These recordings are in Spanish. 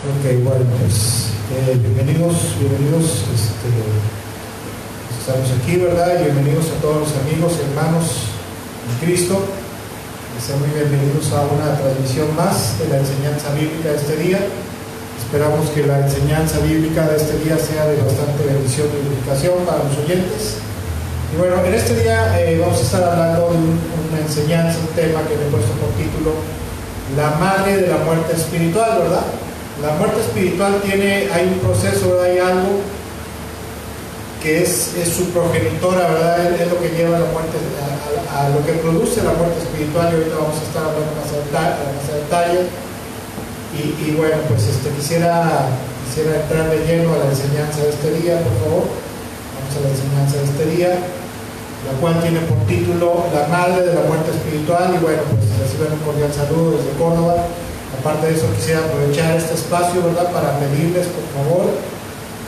Ok, bueno, pues bienvenidos, estamos aquí, ¿verdad? Y bienvenidos a todos los amigos, hermanos en Cristo. Sean muy bienvenidos a una transmisión más de la enseñanza bíblica de este día. Esperamos que la enseñanza bíblica de este día sea de bastante bendición y edificación para los oyentes. Y bueno, en este día vamos a estar hablando de una enseñanza, un tema que le he puesto por título La madre de la muerte espiritual, ¿verdad? La muerte espiritual hay un proceso, ¿verdad? Hay algo que es su progenitora, ¿verdad? Es lo que lleva la muerte, a lo que produce la muerte espiritual, y ahorita vamos a estar hablando más a detalle. Y bueno, pues quisiera entrar de lleno a la enseñanza de este día, por favor. Vamos a la enseñanza de este día, la cual tiene por título La madre de la muerte espiritual. Y bueno, pues reciban un cordial saludo desde Córdoba. Aparte de eso, quisiera aprovechar este espacio, ¿verdad?, para pedirles, por favor,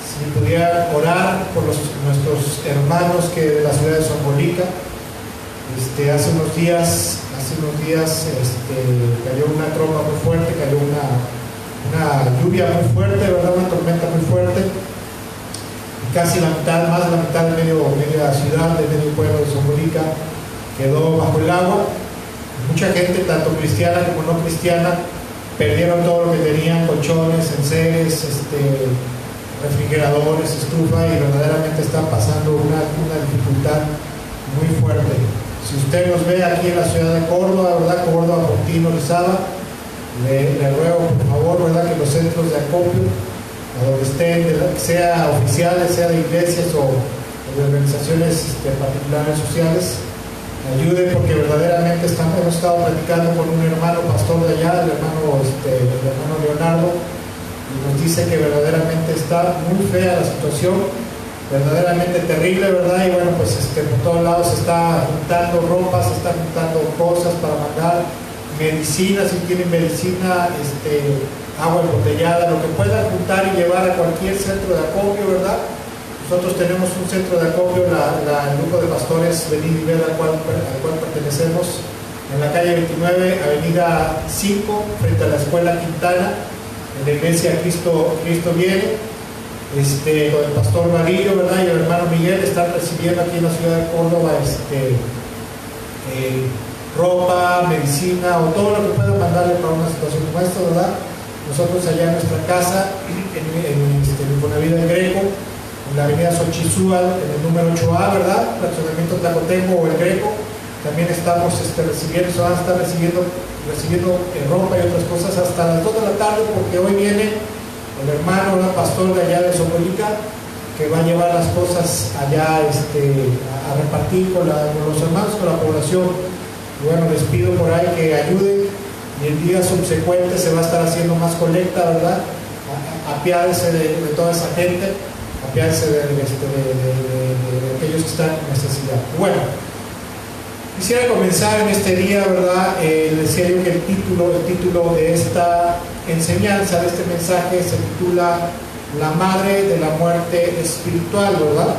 si pudieran orar por nuestros hermanos de la ciudad de Zongolica. Hace unos días cayó una tromba muy fuerte, cayó una lluvia muy fuerte, ¿verdad?, una tormenta muy fuerte. Y casi más de la mitad de media ciudad, de medio pueblo de Zongolica quedó bajo el agua. Mucha gente, tanto cristiana como no cristiana, perdieron todo lo que tenían: colchones, enseres, refrigeradores, estufa, y verdaderamente están pasando una dificultad muy fuerte. Si usted nos ve aquí en la ciudad de Córdoba, ¿verdad?, Córdoba, Portino, Lizaba, le ruego por favor, ¿verdad?, que los centros de acopio, a donde estén, sea oficiales, sea de iglesias o de organizaciones particulares sociales, ayude, porque verdaderamente hemos estado platicando con un hermano pastor de allá, el hermano Leonardo, y nos dice que verdaderamente está muy fea la situación, verdaderamente terrible, ¿verdad? Y bueno, pues por todos lados se está juntando ropa, se están juntando cosas para mandar medicina, si tienen medicina, agua embotellada, lo que puedan juntar y llevar a cualquier centro de acopio, ¿verdad? Nosotros tenemos un centro de acopio, el grupo de pastores Venid y Ved, al cual pertenecemos, en la calle 29, avenida 5, frente a la escuela Quintana, en la iglesia Cristo Viene. Con el pastor Varillo, ¿verdad?, y el hermano Miguel están recibiendo aquí en la ciudad de Córdoba ropa, medicina o todo lo que puedan mandarle para una situación como esta, ¿verdad? Nosotros allá en nuestra casa, en Bonavida del Greco, en la avenida Xochitl, en el número 8A, ¿verdad?, fraccionamiento Tlacotengo o el Greco, también estamos recibiendo, se van a estar recibiendo ropa y otras cosas hasta las 2 de la tarde, porque hoy viene el hermano, el pastor de allá de Zongolica, que va a llevar las cosas allá a repartir con los hermanos, con la población. Y bueno, les pido por ahí que ayuden, y el día subsecuente se va a estar haciendo más colecta, ¿verdad? Apiádese de toda esa gente, apiádese de aquellos que están en necesidad. Bueno, quisiera comenzar en este día, ¿verdad? Decía yo que el título de esta enseñanza, de este mensaje, se titula La madre de la muerte espiritual, ¿verdad?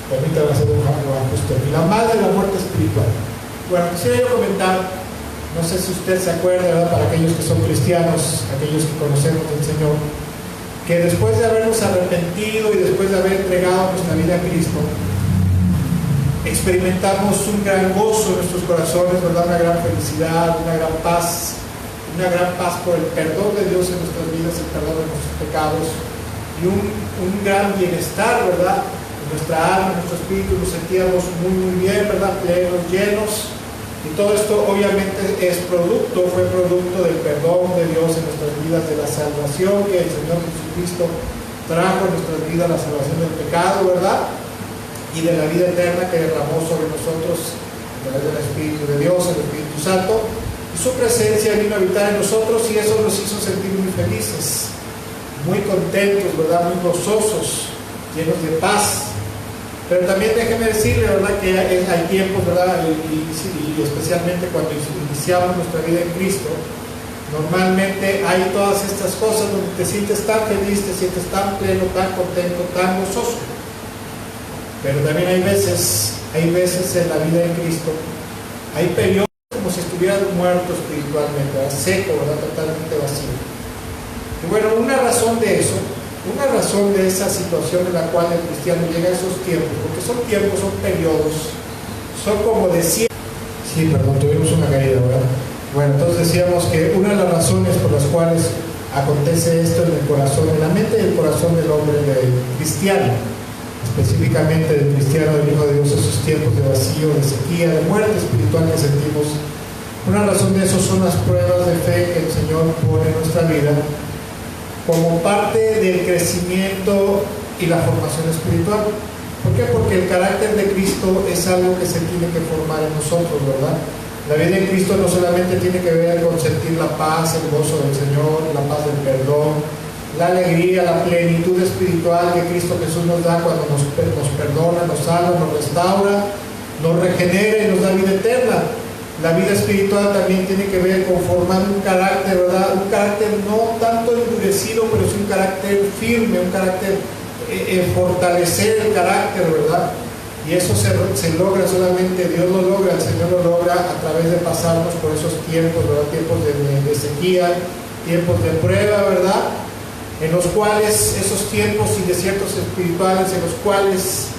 Permítame hacer un ajuste aquí. La madre de la muerte espiritual. Bueno, quisiera yo comentar, no sé si usted se acuerda, ¿verdad?, para aquellos que son cristianos, aquellos que conocemos del Señor, que después de habernos arrepentido y después de haber entregado nuestra vida a Cristo, experimentamos un gran gozo en nuestros corazones, ¿verdad?, una gran felicidad, una gran paz por el perdón de Dios en nuestras vidas, el perdón de nuestros pecados, y un gran bienestar, ¿verdad?, en nuestra alma, en nuestro espíritu. Nos sentíamos muy, muy bien, ¿verdad?, plenos, llenos, y todo esto obviamente fue producto del perdón de Dios en nuestras vidas, de la salvación que el Señor Jesucristo trajo en nuestras vidas, la salvación del pecado, ¿verdad?, y de la vida eterna que derramó sobre nosotros a través del Espíritu de Dios, el Espíritu Santo. Y su presencia vino a habitar en nosotros, y eso nos hizo sentir muy felices, muy contentos, ¿verdad?, muy gozosos, llenos de paz. Pero también déjeme decirle, ¿verdad?, que hay tiempos, ¿verdad?, y especialmente cuando iniciamos nuestra vida en Cristo, normalmente hay todas estas cosas donde te sientes tan feliz, te sientes tan pleno, tan contento, tan gozoso. Pero también hay veces en la vida de Cristo, hay periodos como si estuvieras muerto espiritualmente, ¿verdad?, seco, ¿verdad?, totalmente vacío. razón de eso, una razón de esa situación en la cual el cristiano llega a esos tiempos, porque son tiempos, son periodos, son como de 100. Sí, perdón, tuvimos una caída, ¿verdad? Bueno, entonces decíamos que una de las razones por las cuales acontece esto en el corazón, en la mente y el corazón del hombre cristiano, específicamente del cristiano, del Hijo de Dios, esos tiempos de vacío, de sequía, de muerte espiritual que sentimos. Una razón de eso son las pruebas de fe que el Señor pone en nuestra vida como parte del crecimiento y la formación espiritual. ¿Por qué? Porque el carácter de Cristo es algo que se tiene que formar en nosotros, ¿verdad? La vida en Cristo no solamente tiene que ver con sentir la paz, el gozo del Señor, la paz del perdón, la alegría, la plenitud espiritual que Cristo Jesús nos da cuando nos perdona, nos salva, nos restaura, nos regenera y nos da vida eterna. La vida espiritual también tiene que ver con formar un carácter, ¿verdad? Un carácter no tanto endurecido, pero sí un carácter firme, un carácter, fortalecer el carácter, ¿verdad? Y eso se logra solamente, Dios lo logra, el Señor lo logra a través de pasarnos por esos tiempos, ¿verdad? Tiempos de sequía, tiempos de prueba, ¿verdad? En los cuales esos tiempos y desiertos espirituales, en los cuales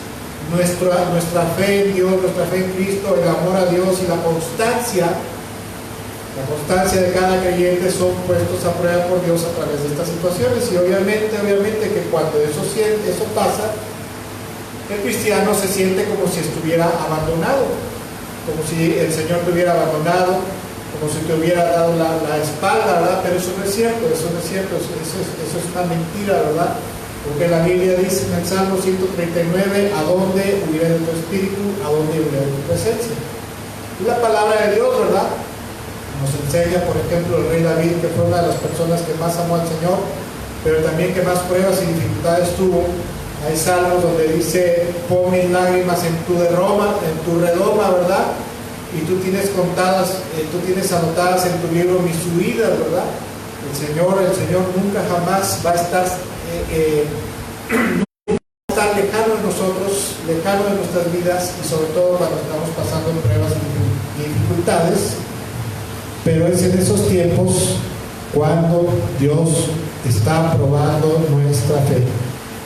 nuestra fe en Dios, nuestra fe en Cristo, el amor a Dios y la constancia de cada creyente son puestos a prueba por Dios a través de estas situaciones. Y obviamente que cuando eso pasa, el cristiano se siente como si estuviera abandonado, como si el Señor te hubiera abandonado, como si te hubiera dado la espalda, ¿verdad? Pero eso no es cierto, eso es una mentira, ¿verdad? Porque la Biblia dice en el Salmo 139, ¿a dónde huiré de tu espíritu? ¿A dónde huiré de tu presencia? Y la palabra de Dios, ¿verdad? Nos enseña, por ejemplo, el rey David, que fue una de las personas que más amó al Señor, pero también que más pruebas y dificultades tuvo. Hay salmos donde dice, pon mis lágrimas en tu redoma, ¿verdad? Y tú tienes anotadas en tu libro mis huidas, ¿verdad? El Señor nunca jamás va a estar lejano de nosotros, lejano de nuestras vidas, y sobre todo cuando estamos pasando en pruebas y dificultades. Pero es en esos tiempos cuando Dios está probando nuestra fe.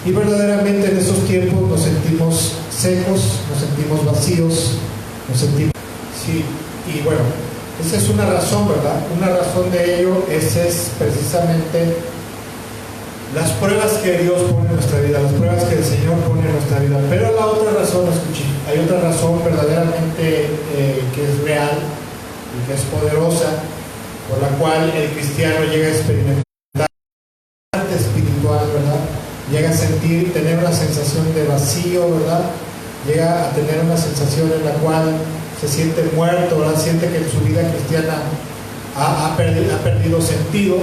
Y verdaderamente en esos tiempos nos sentimos secos, nos sentimos vacíos, nos sentimos... Sí, y bueno, esa es una razón, ¿verdad? Una razón de ello es precisamente las pruebas que Dios pone en nuestra vida, las pruebas que el Señor pone en nuestra vida. Pero la otra razón, escuchen, hay otra razón verdaderamente que es real y que es poderosa, por la cual el cristiano llega a experimentar espiritual, ¿verdad? Llega a tener una sensación de vacío, ¿verdad? Llega a tener una sensación en la cual se siente muerto, ¿verdad? Siente que su vida cristiana ha perdido sentido.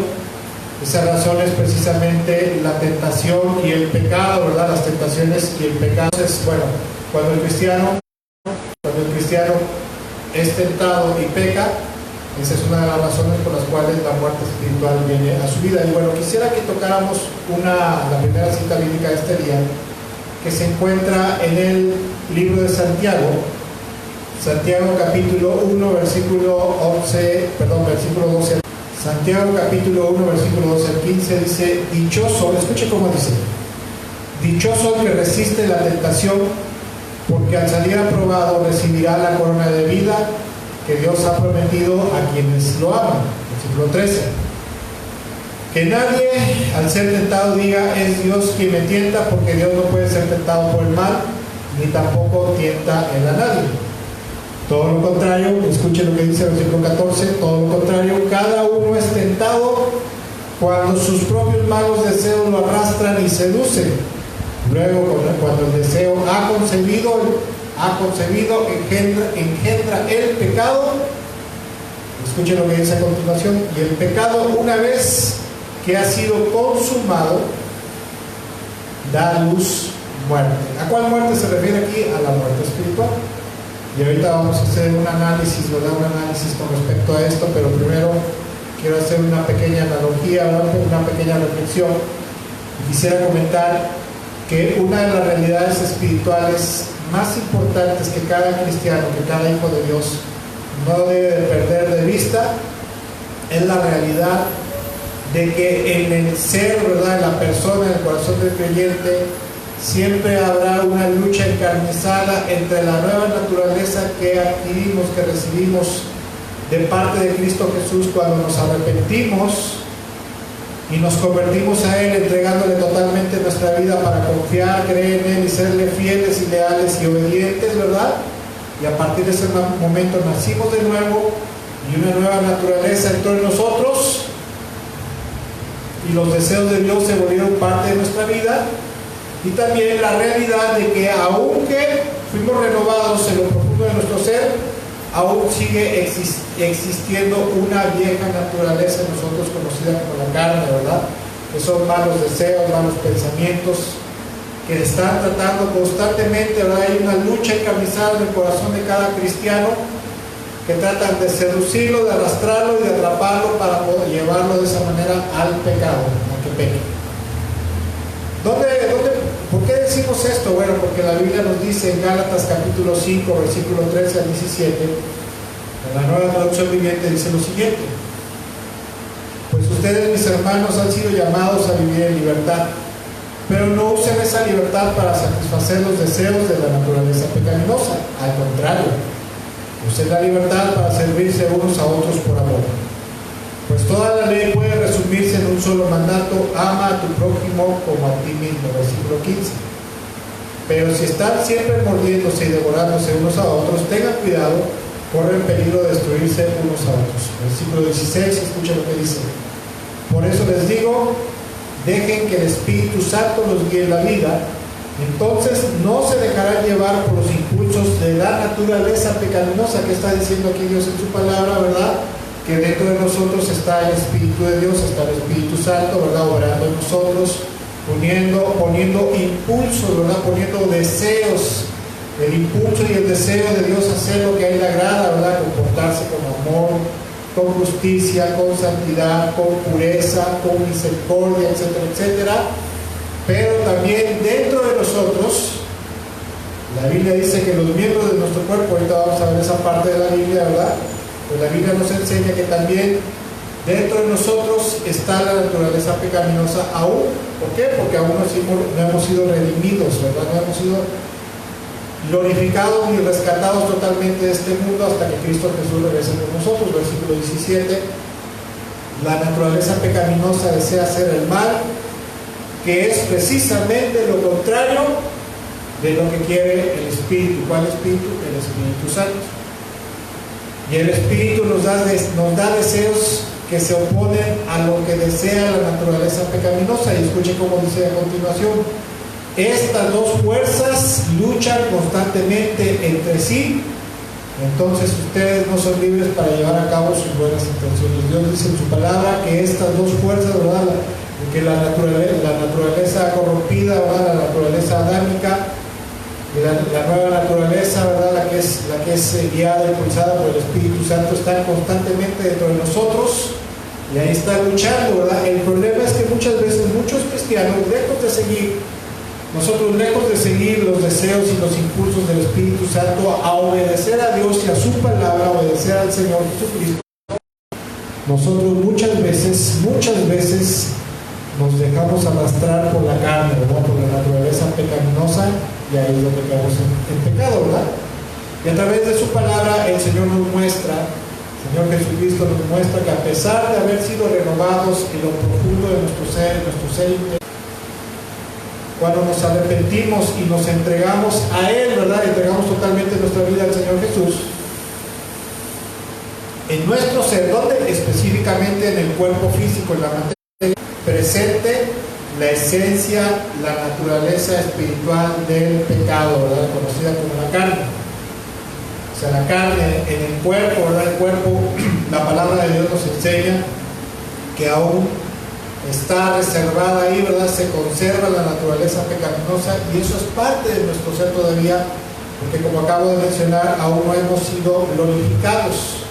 Esa razón es precisamente la tentación y el pecado, ¿verdad? Las tentaciones y el pecado. Entonces, bueno, cuando el cristiano es tentado y peca, esa es una de las razones por las cuales la muerte espiritual viene a su vida. Y bueno, quisiera que tocáramos la primera cita bíblica de este día, que se encuentra en el libro de Santiago capítulo 1, versículo 12. Santiago capítulo 1, versículo 12 al 15 dice, dichoso, escuche cómo dice, dichoso el que resiste la tentación, porque al salir aprobado recibirá la corona de vida que Dios ha prometido a quienes lo aman. Versículo 13. Que nadie al ser tentado diga, es Dios quien me tienta, porque Dios no puede ser tentado por el mal, ni tampoco tienta él a nadie. Todo lo contrario, escuchen lo que dice el versículo 14, todo lo contrario, cada uno es tentado cuando sus propios malos deseos lo arrastran y seducen. Luego, cuando el deseo ha concebido, engendra el pecado. Escuchen lo que dice a continuación. Y el pecado, una vez que ha sido consumado, da luz muerte. ¿A cuál muerte se refiere aquí? A la muerte espiritual. Y ahorita vamos a hacer un análisis, ¿verdad? Un análisis con respecto a esto, pero primero quiero hacer una pequeña analogía, una pequeña reflexión. Quisiera comentar que una de las realidades espirituales más importantes que cada cristiano, que cada hijo de Dios no debe de perder de vista, es la realidad de que en el ser, ¿verdad?, en la persona, en el corazón del creyente, siempre habrá una lucha encarnizada entre la nueva naturaleza que adquirimos, que recibimos de parte de Cristo Jesús cuando nos arrepentimos y nos convertimos a Él, entregándole totalmente nuestra vida para confiar, creer en Él y serle fieles y leales y obedientes, ¿verdad? Y a partir de ese momento nacimos de nuevo y una nueva naturaleza entró en nosotros y los deseos de Dios se volvieron parte de nuestra vida. Y también la realidad de que aunque fuimos renovados en lo profundo de nuestro ser, aún sigue existiendo una vieja naturaleza en nosotros conocida como la carne, ¿verdad? Que son malos deseos, malos pensamientos, que están tratando constantemente, ¿verdad? Hay una lucha encarnizada en el corazón de cada cristiano que tratan de seducirlo, de arrastrarlo y de atraparlo para poder llevarlo de esa manera al pecado, a que peque. ¿Por qué decimos esto? Bueno, porque la Biblia nos dice en Gálatas capítulo 5, versículo 13 al 17, en la Nueva Traducción Viviente dice lo siguiente: pues ustedes, mis hermanos, han sido llamados a vivir en libertad, pero no usen esa libertad para satisfacer los deseos de la naturaleza pecaminosa. Al contrario, usen la libertad para servirse unos a otros por amor. Pues toda la ley puede resumirse en un solo mandato: ama a tu prójimo como a ti mismo, versículo 15. Pero si están siempre mordiéndose y devorándose unos a otros, tengan cuidado, corren peligro de destruirse unos a otros. Versículo 16, escucha lo que dice: por eso les digo, dejen que el Espíritu Santo los guíe en la vida, entonces no se dejarán llevar por los impulsos de la naturaleza pecaminosa. Que está diciendo aquí Dios en su palabra, ¿verdad? Que dentro de nosotros está el Espíritu de Dios, está el Espíritu Santo, ¿verdad?, obrando en nosotros, poniendo impulsos, ¿verdad?, poniendo deseos, el impulso y el deseo de Dios hacer lo que a Él le agrada, ¿verdad?, comportarse con amor, con justicia, con santidad, con pureza, con misericordia, etcétera, etcétera. Pero también dentro de nosotros, la Biblia dice que los miembros de nuestro cuerpo, ahorita vamos a ver esa parte de la Biblia, ¿verdad?, pues la Biblia nos enseña que también dentro de nosotros está la naturaleza pecaminosa aún. ¿Por qué? Porque aún no hemos sido redimidos, ¿verdad? No hemos sido glorificados ni rescatados totalmente de este mundo hasta que Cristo Jesús regrese con nosotros. Versículo 17: la naturaleza pecaminosa desea hacer el mal, que es precisamente lo contrario de lo que quiere el Espíritu. ¿Cuál Espíritu? El Espíritu Santo. Y el Espíritu nos da deseos que se oponen a lo que desea la naturaleza pecaminosa. Y escuchen cómo dice a continuación: estas dos fuerzas luchan constantemente entre sí, entonces ustedes no son libres para llevar a cabo sus buenas intenciones. Dios dice en su palabra que estas dos fuerzas, ¿verdad?, que la naturaleza corrompida, ¿verdad?, la naturaleza adámica, y la nueva naturaleza, ¿verdad?, la que es guiada y impulsada por el Espíritu Santo, están constantemente dentro de nosotros y ahí está luchando, ¿verdad? El problema es que muchas veces muchos cristianos, lejos de seguir los deseos y los impulsos del Espíritu Santo, a obedecer a Dios y a su palabra, a obedecer al Señor Jesucristo, nosotros muchas veces nos dejamos arrastrar por la carne, ¿verdad?, por la naturaleza pecaminosa, y ahí es donde caemos en pecado, ¿verdad? Y a través de su palabra el Señor nos muestra, el Señor Jesucristo nos muestra que a pesar de haber sido renovados en lo profundo de nuestro ser interior, cuando nos arrepentimos y nos entregamos a Él, ¿verdad?, entregamos totalmente nuestra vida al Señor Jesús, en nuestro ser, donde específicamente en el cuerpo físico, en la materia presente, la esencia, la naturaleza espiritual del pecado, ¿verdad?, conocida como la carne. O sea, la carne en el cuerpo, ¿verdad?, el cuerpo, la palabra de Dios nos enseña que aún está reservada ahí, ¿verdad?, se conserva la naturaleza pecaminosa, y eso es parte de nuestro ser todavía, porque como acabo de mencionar, aún no hemos sido glorificados.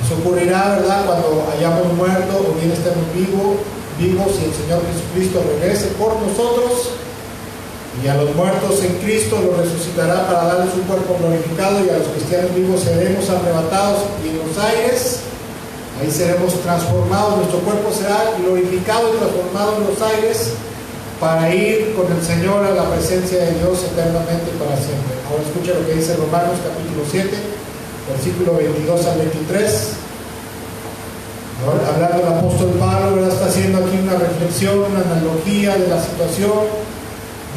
Eso ocurrirá, ¿verdad?, cuando hayamos muerto o bien estemos vivos y el Señor Jesucristo regrese por nosotros, y a los muertos en Cristo los resucitará para darles un cuerpo glorificado, y a los cristianos vivos seremos arrebatados y en los aires Ahí seremos transformados, nuestro cuerpo será glorificado y transformado en los aires para ir con el Señor a la presencia de Dios eternamente y para siempre. Ahora escucha lo que dice Romanos capítulo 7, versículo 22 al 23. Ahora, hablando el apóstol Pablo, ¿verdad? Está haciendo aquí una reflexión, una analogía de la situación.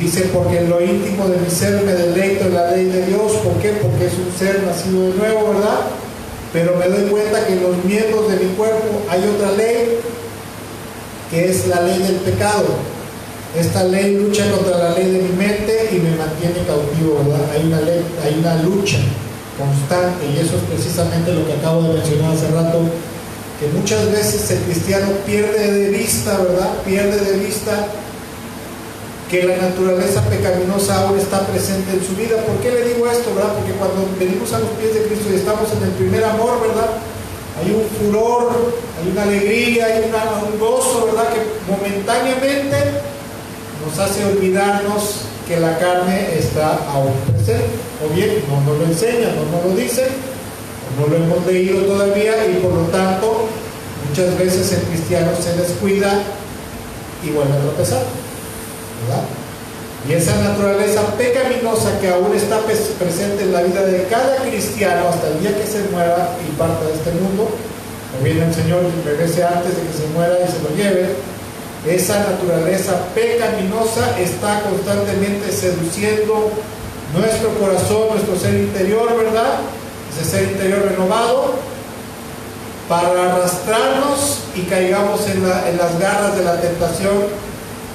Dice, porque en lo íntimo de mi ser me deleito en la ley de Dios. ¿Por qué? Porque es un ser nacido de nuevo, ¿verdad? Pero me doy cuenta que en los miembros de mi cuerpo hay otra ley, que es la ley del pecado. Esta ley lucha contra la ley de mi mente y me mantiene cautivo, ¿verdad? Hay una lucha constante, y eso es precisamente lo que acabo de mencionar hace rato, que muchas veces el cristiano pierde de vista, ¿verdad? Pierde de vista que la naturaleza pecaminosa aún está presente en su vida. ¿Por qué le digo esto, verdad? Porque cuando venimos a los pies de Cristo y estamos en el primer amor, ¿verdad? Hay un furor, hay una alegría, hay un gozo, ¿verdad? Que momentáneamente nos hace olvidarnos que la carne está aún presente. O bien, no nos lo enseñan, no nos lo dicen, o no lo hemos leído todavía, y por lo tanto, muchas veces el cristiano se descuida y vuelve a tropezar, ¿verdad? Y esa naturaleza pecaminosa que aún está presente en la vida de cada cristiano hasta el día que se muera y parta de este mundo, o bien el Señor regrese antes de que se muera y se lo lleve, esa naturaleza pecaminosa está constantemente seduciendo nuestro corazón, nuestro ser interior, ¿verdad? Ese ser interior renovado, para arrastrarnos y caigamos en las garras de la tentación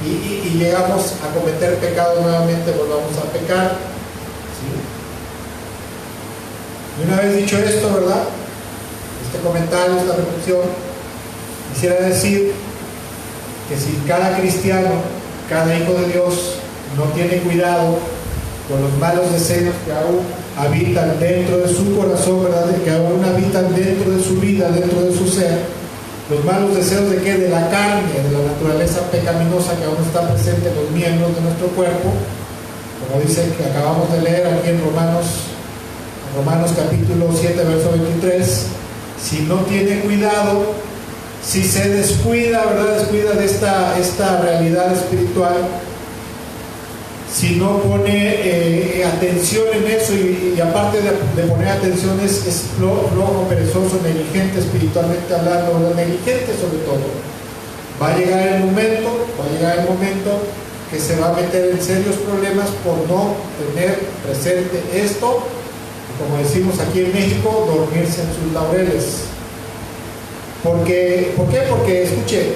y llegamos a cometer pecado nuevamente, volvamos a pecar, ¿sí? Y una vez dicho esto, ¿verdad? Este comentario, esta reflexión, quisiera decir que si cada cristiano, cada hijo de Dios no tiene cuidado con los malos deseos que aún habitan dentro de su corazón, ¿verdad? Que aún habitan dentro de su vida, dentro de su ser, los malos deseos de ¿qué? De la carne, de la naturaleza pecaminosa que aún está presente en los miembros de nuestro cuerpo, como dice que acabamos de leer aquí en Romanos capítulo 7, verso 23, si no tiene cuidado, si se descuida, ¿verdad? Descuida de esta realidad espiritual, si no pone atención en eso, y aparte de poner atención es flojo, perezoso, negligente espiritualmente hablando, negligente sobre todo, va a llegar el momento que se va a meter en serios problemas por no tener presente esto, como decimos aquí en México, dormirse en sus laureles. ¿Por qué? Porque, escuche,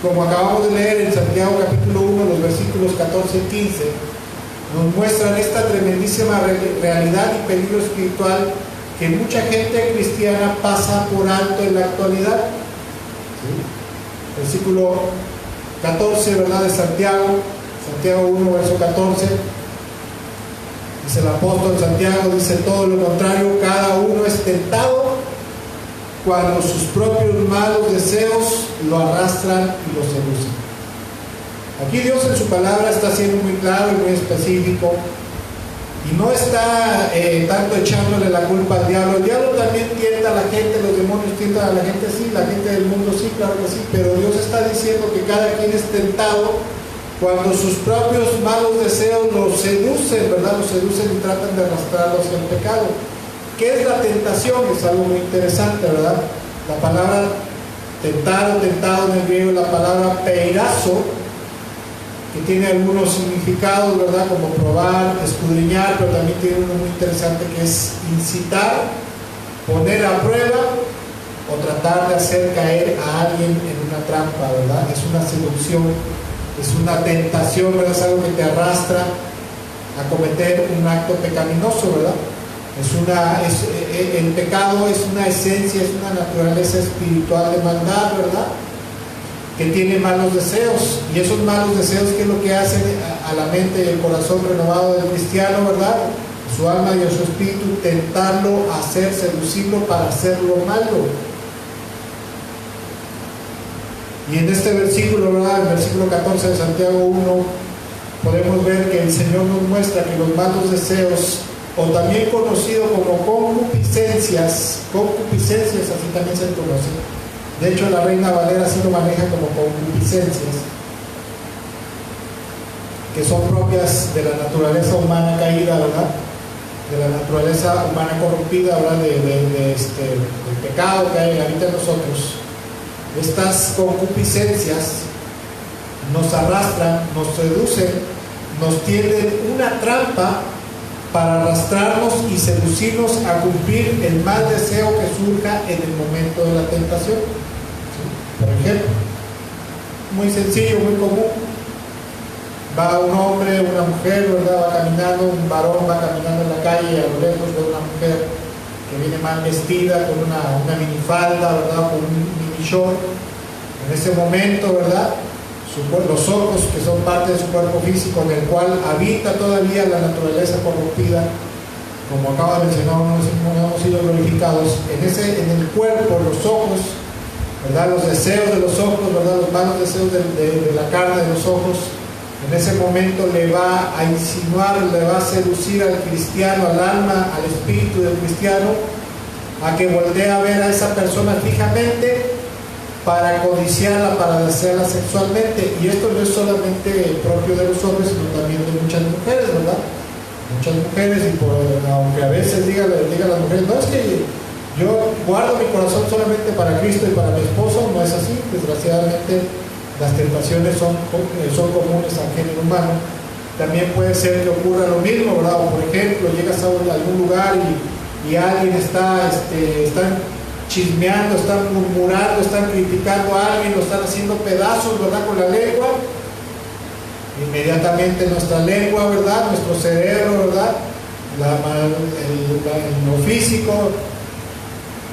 como acabamos de leer en Santiago capítulo 1, los versículos 14 y 15, nos muestran esta tremendísima realidad y peligro espiritual que mucha gente cristiana pasa por alto en la actualidad. ¿Sí? Versículo 14, ¿verdad? De Santiago 1, verso 14. Dice el apóstol Santiago, dice todo lo contrario, cada uno es tentado cuando sus propios malos deseos lo arrastran y lo seducen. Aquí Dios en su palabra está siendo muy claro y muy específico, y no está tanto echándole la culpa al diablo. El diablo también tienta a la gente, los demonios tientan a la gente, sí, la gente del mundo sí, claro que sí, pero Dios está diciendo que cada quien es tentado cuando sus propios malos deseos los seducen, ¿verdad? Los seducen y tratan de arrastrarlos hacia el pecado. ¿Qué es la tentación? Es algo muy interesante, ¿verdad? La palabra tentado en el griego, la palabra peirazo, que tiene algunos significados, ¿verdad? Como probar, escudriñar, pero también tiene uno muy interesante que es incitar, poner a prueba o tratar de hacer caer a alguien en una trampa, ¿verdad? Es una seducción, es una tentación, ¿verdad? Es algo que te arrastra a cometer un acto pecaminoso, ¿verdad? El pecado es una esencia, es una naturaleza espiritual de maldad, ¿verdad? Que tiene malos deseos, y esos malos deseos, ¿qué es lo que hacen a la mente y el corazón renovado del cristiano, ¿verdad? Su alma y su espíritu, tentarlo a hacer, seducirlo para hacer lo malo. Y en este versículo, ¿verdad? El versículo 14 de Santiago 1, podemos ver que el Señor nos muestra que los malos deseos o también conocido como concupiscencias, así también se conoce. De hecho, la Reina Valera sí lo maneja como concupiscencias, que son propias de la naturaleza humana caída, ¿verdad? De la naturaleza humana corrompida, ¿verdad? Del pecado que hay ahorita en nosotros. Estas concupiscencias nos arrastran, nos seducen, nos tienden una trampa para arrastrarnos y seducirnos a cumplir el mal deseo que surja en el momento de la tentación. ¿Sí? Por ejemplo, muy sencillo, muy común. Va un hombre, una mujer, ¿verdad? Va caminando, un varón va caminando en la calle y a lo lejos ve una mujer que viene mal vestida, con una minifalda, ¿verdad? Con un mini short. En ese momento, ¿verdad? Los ojos, que son parte de su cuerpo físico, en el cual habita todavía la naturaleza corrompida, como acaba de mencionar, no hemos sido glorificados. En el cuerpo, los ojos, ¿verdad? Los deseos de los ojos, ¿verdad? Los malos deseos de la carne de los ojos, en ese momento le va a insinuar, le va a seducir al cristiano, al alma, al espíritu del cristiano, a que voltee a ver a esa persona fijamente para codiciarla, para desearla sexualmente. Y esto no es solamente propio de los hombres, sino también de muchas mujeres, ¿verdad? Muchas mujeres, y aunque a veces diga las mujeres, no, es que yo guardo mi corazón solamente para Cristo y para mi esposo. No es así. Desgraciadamente las tentaciones son comunes al género humano. También puede ser que ocurra lo mismo, ¿verdad? O por ejemplo, llegas a algún lugar y alguien están chismeando, están murmurando, están criticando a alguien, lo están haciendo pedazos, ¿verdad? Con la lengua. Inmediatamente nuestra lengua, ¿verdad? Nuestro cerebro, ¿verdad? Lo físico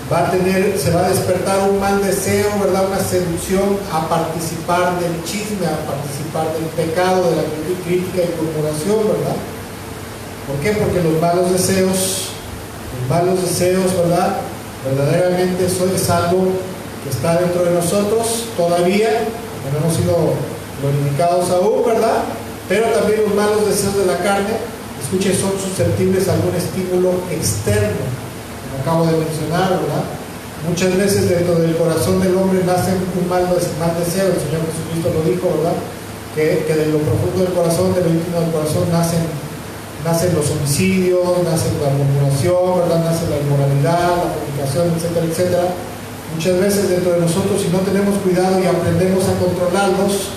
se va a despertar un mal deseo, ¿verdad? Una seducción a participar del chisme, a participar del pecado, de la crítica y murmuración, ¿verdad? ¿Por qué? Porque los malos deseos, ¿verdad? Verdaderamente eso es algo que está dentro de nosotros todavía, que no hemos sido glorificados aún, ¿verdad? Pero también los malos deseos de la carne, escuche, son susceptibles a algún estímulo externo, como acabo de mencionar, ¿verdad? Muchas veces dentro del corazón del hombre nace un mal deseo. El Señor Jesucristo lo dijo, ¿verdad? Que de lo profundo del corazón, de lo íntimo del corazón, nacen los homicidios, nace la murmuración, ¿verdad? Nace la inmoralidad, la fornicación, etcétera, etcétera. Muchas veces dentro de nosotros, si no tenemos cuidado y aprendemos a controlarlos,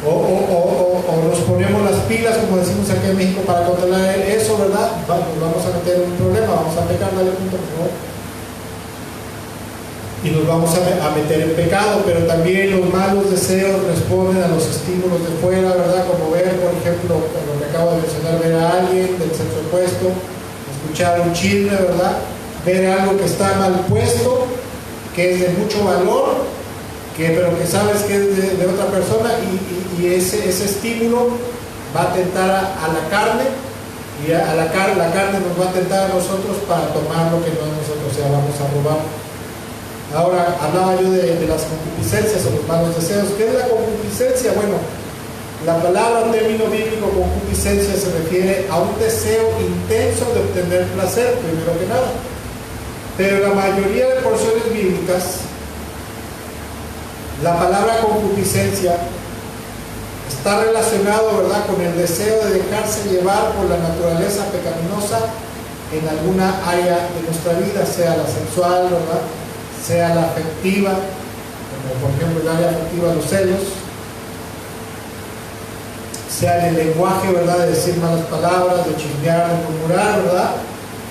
o nos ponemos las pilas, como decimos aquí en México, para controlar eso, ¿verdad? Nos vamos a meter en un problema, vamos a pecar, dale punto, por favor. Y nos vamos a meter en pecado. Pero también los malos deseos responden a los estímulos de fuera, ¿verdad? Como ver, por ejemplo, lo que acabo de mencionar, ver a alguien del sexo opuesto, escuchar un chisme, ¿verdad? Ver algo que está mal puesto, que es de mucho valor, pero que sabes que es de otra persona, y ese estímulo va a tentar a la carne, y la carne nos va a tentar a nosotros para tomar lo que no es nosotros, o sea, vamos a robar. Ahora, hablaba yo de las concupiscencias o los malos deseos. ¿Qué es la concupiscencia? Bueno, la palabra o término bíblico concupiscencia se refiere a un deseo intenso de obtener placer, primero que nada. Pero la mayoría de porciones bíblicas, la palabra concupiscencia está relacionado, ¿verdad?, con el deseo de dejarse llevar por la naturaleza pecaminosa en alguna área de nuestra vida, sea la sexual, ¿verdad?, sea la afectiva, como por ejemplo el área afectiva, los celos, sea en el lenguaje, ¿verdad?, de decir malas palabras, de chismear, de murmurar, ¿verdad?,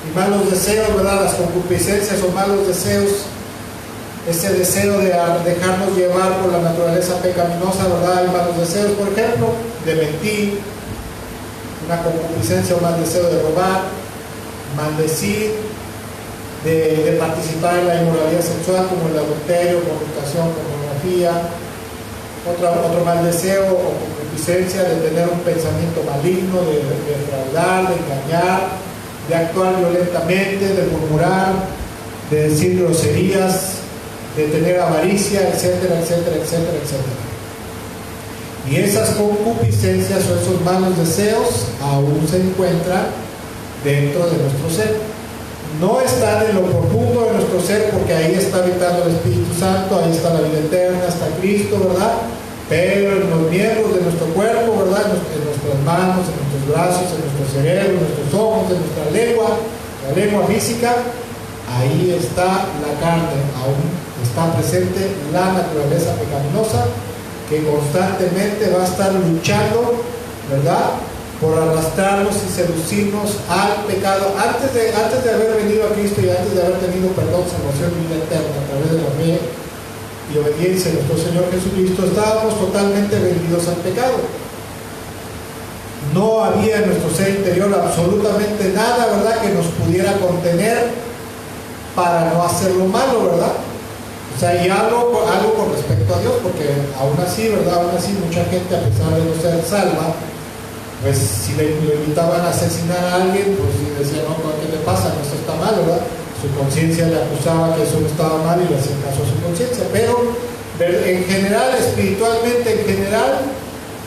y malos deseos, ¿verdad?, las concupiscencias o malos deseos, ese deseo de dejarnos llevar por la naturaleza pecaminosa, ¿verdad? Hay malos deseos, por ejemplo, de mentir, una concupiscencia o mal deseo de robar, maldecir, de participar en la inmoralidad sexual, como el adulterio, fornicación, pornografía. Otro mal deseo o concupiscencia de tener un pensamiento maligno, de defraudar, de engañar, de actuar violentamente, de murmurar, de decir groserías, de tener avaricia, etcétera, etcétera, etcétera, etcétera. Y esas concupiscencias o esos malos deseos aún se encuentran dentro de nuestro ser. No están en lo profundo de nuestro ser, porque ahí está habitando el Espíritu Santo, ahí está la vida eterna, está Cristo, ¿verdad? Pero en los miembros de nuestro cuerpo, ¿verdad? En nuestras manos, en nuestros brazos, en nuestro cerebro, en nuestros ojos, en nuestra lengua, la lengua física, ahí está la carne, aún está presente la naturaleza pecaminosa, que constantemente va a estar luchando, ¿verdad?, por arrastrarnos y seducirnos al pecado. Antes de haber venido a Cristo y antes de haber tenido perdón, salvación y vida eterna a través de la fe y obediencia a nuestro Señor Jesucristo, estábamos totalmente vendidos al pecado. No había en nuestro ser interior absolutamente nada, ¿verdad?, que nos pudiera contener para no hacer lo malo, ¿verdad? O sea, y algo con respecto a Dios, porque aún así, ¿verdad? Aún así mucha gente, a pesar de no ser salva, pues si lo invitaban a asesinar a alguien, pues decía, no, ¿qué te pasa? No, esto está mal, ¿verdad? Su conciencia le acusaba que eso no estaba mal y le hacía caso a su conciencia. Pero en general, espiritualmente, en general,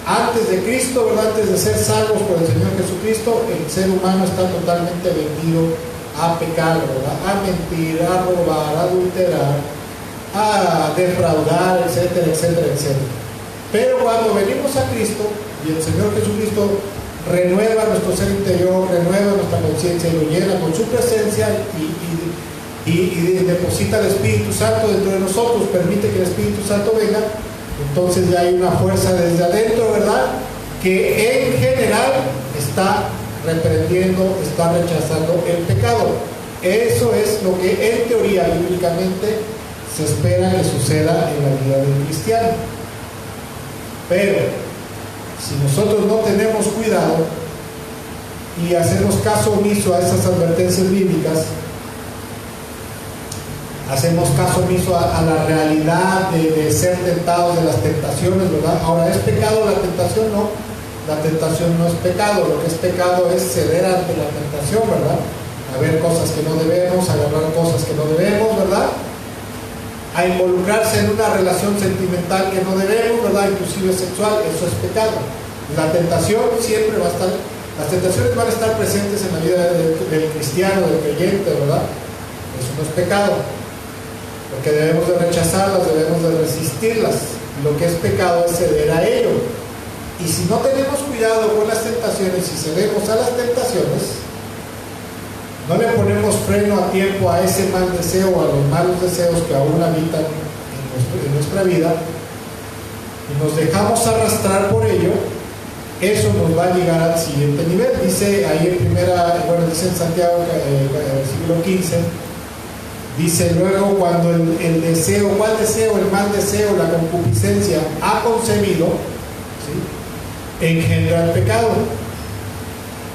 antes de Cristo, ¿verdad?, antes de ser salvos por el Señor Jesucristo, el ser humano está totalmente vendido a pecar, ¿verdad?, a mentir, a robar, a adulterar, a defraudar, etcétera, etcétera, etcétera. Pero cuando venimos a Cristo y el Señor Jesucristo renueva nuestro ser interior, renueva nuestra conciencia y lo llena con su presencia y deposita el Espíritu Santo dentro de nosotros, permite que el Espíritu Santo venga, entonces ya hay una fuerza desde adentro, ¿verdad?, que en general está reprendiendo, está rechazando el pecado. Eso es lo que en teoría, bíblicamente, se espera que suceda en la vida del cristiano. Pero si nosotros no tenemos cuidado y hacemos caso omiso a esas advertencias bíblicas, hacemos caso omiso a la realidad de ser tentados de las tentaciones, ¿verdad? Ahora, ¿es pecado la tentación? No, la tentación no es pecado. Lo que es pecado es ceder ante la tentación, ¿verdad? A ver cosas que no debemos, a agarrar cosas que no debemos, ¿verdad?, a involucrarse en una relación sentimental que no debemos, ¿verdad?, inclusive sexual. Eso es pecado. La tentación siempre va a estar, las tentaciones van a estar presentes en la vida del cristiano, del creyente, ¿verdad? Eso no es pecado, porque debemos de rechazarlas, debemos de resistirlas. Lo que es pecado es ceder a ello. Y si no tenemos cuidado con las tentaciones y cedemos a las tentaciones, no le ponemos freno a tiempo a ese mal deseo, a los malos deseos que aún habitan en nuestra vida, y nos dejamos arrastrar por ello, eso nos va a llegar al siguiente nivel. Dice ahí dice en Santiago, versículo 15, dice: luego, cuando el deseo, ¿cuál deseo? El mal deseo, la concupiscencia, ha concebido, ¿sí?, engendra el pecado.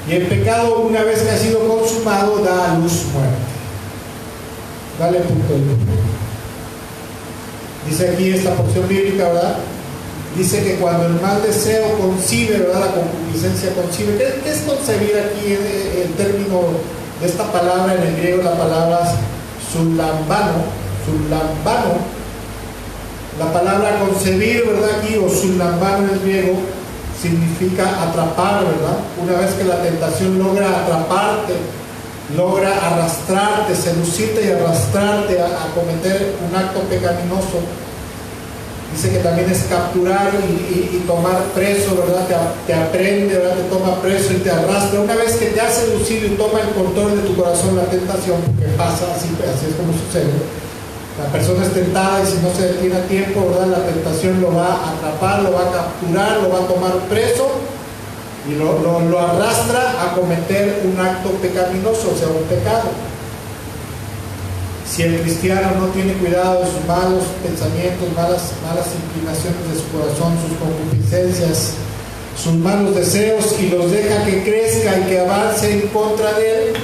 Y el pecado, una vez que ha sido consumado, da a luz muerte. Dale punto de luz. Dice aquí esta porción bíblica, ¿verdad? Dice que cuando el mal deseo concibe, ¿verdad?, la concupiscencia concibe. ¿Qué es concebir aquí? El término de esta palabra en el griego, la palabra sulambano. La palabra concebir, ¿verdad?, aquí, o sulambano en el griego, significa atrapar, ¿verdad? Una vez que la tentación logra atraparte, logra arrastrarte, seducirte y arrastrarte a cometer un acto pecaminoso, dice que también es capturar y tomar preso, ¿verdad? Te aprende, ¿verdad?, te toma preso y te arrastra. Una vez que te ha seducido y toma el control de tu corazón la tentación, porque pasa, así es como sucede. La persona es tentada y si no se detiene a tiempo, ¿verdad?, la tentación lo va a atrapar, lo va a capturar, lo va a tomar preso y lo arrastra a cometer un acto pecaminoso, o sea, un pecado. Si el cristiano no tiene cuidado de sus malos pensamientos, malas inclinaciones de su corazón, sus concupiscencias, sus malos deseos, y los deja que crezca y que avance en contra de él,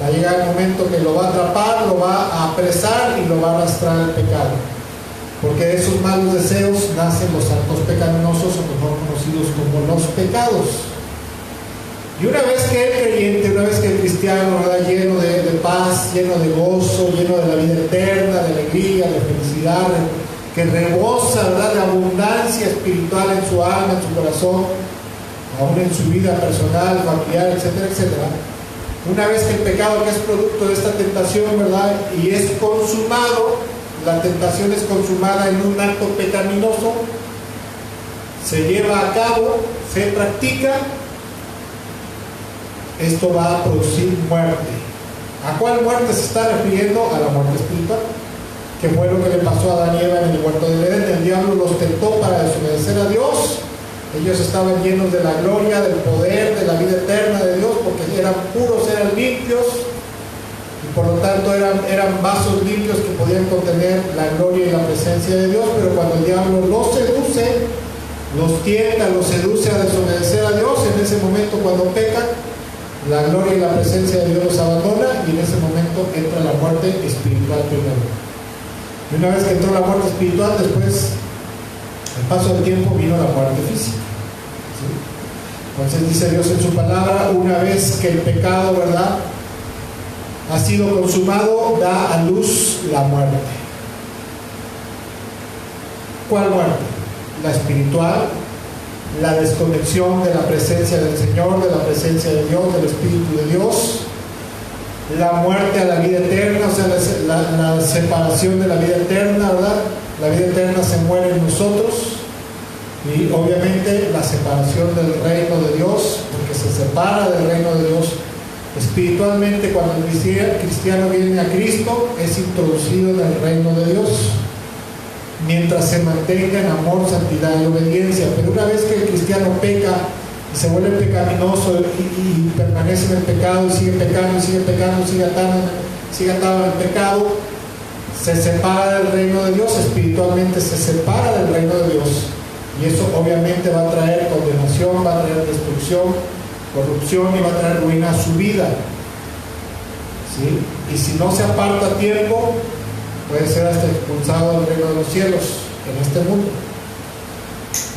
va a llegar el momento que lo va a atrapar, lo va a apresar y lo va a arrastrar al pecado. Porque de esos malos deseos nacen los actos pecaminosos, o mejor conocidos como los pecados. Y una vez que el creyente, una vez que el cristiano, ¿verdad?, lleno de paz, lleno de gozo, lleno de la vida eterna, de alegría, de felicidad, que rebosa, ¿verdad?, de abundancia espiritual en su alma, en su corazón, aún en su vida personal, familiar, etcétera, etcétera, Una vez que el pecado, que es producto de esta tentación, ¿verdad?, y es consumado, la tentación es consumada en un acto pecaminoso, se lleva a cabo, se practica, esto va a producir muerte. ¿A cuál muerte se está refiriendo? A la muerte espiritual, que fue lo que le pasó a Adán y Eva en el huerto del Edén. El diablo los tentó para desobedecer a Dios. Ellos estaban llenos de la gloria, del poder, de la vida eterna de Dios, porque eran puros, eran limpios, y por lo tanto eran vasos limpios que podían contener la gloria y la presencia de Dios. Pero cuando el diablo los seduce, los tienta, los seduce a desobedecer a Dios, en ese momento, cuando pecan, la gloria y la presencia de Dios los abandona, y en ese momento entra la muerte espiritual primero. Y una vez que entró la muerte espiritual, después, al paso del tiempo, vino la muerte física. ¿Sí? Entonces dice Dios en su palabra, una vez que el pecado, ¿verdad?, ha sido consumado, da a luz la muerte. ¿Cuál muerte? La espiritual, la desconexión de la presencia del Señor, de la presencia de Dios, del Espíritu de Dios, la muerte a la vida eterna, o sea, la separación de la vida eterna, ¿verdad? La vida eterna se muere en nosotros, y obviamente la separación del reino de Dios, porque se separa del reino de Dios espiritualmente. Cuando el cristiano viene a Cristo, es introducido en el reino de Dios, mientras se mantenga en amor, santidad y obediencia. Pero una vez que el cristiano peca y se vuelve pecaminoso y permanece en el pecado, y sigue pecando, sigue atado en el pecado, se separa del reino de Dios, espiritualmente se separa del reino de Dios, y eso obviamente va a traer condenación, va a traer destrucción, corrupción, y va a traer ruina a su vida. ¿Sí? Y si no se aparta a tiempo, puede ser hasta expulsado del reino de los cielos en este mundo.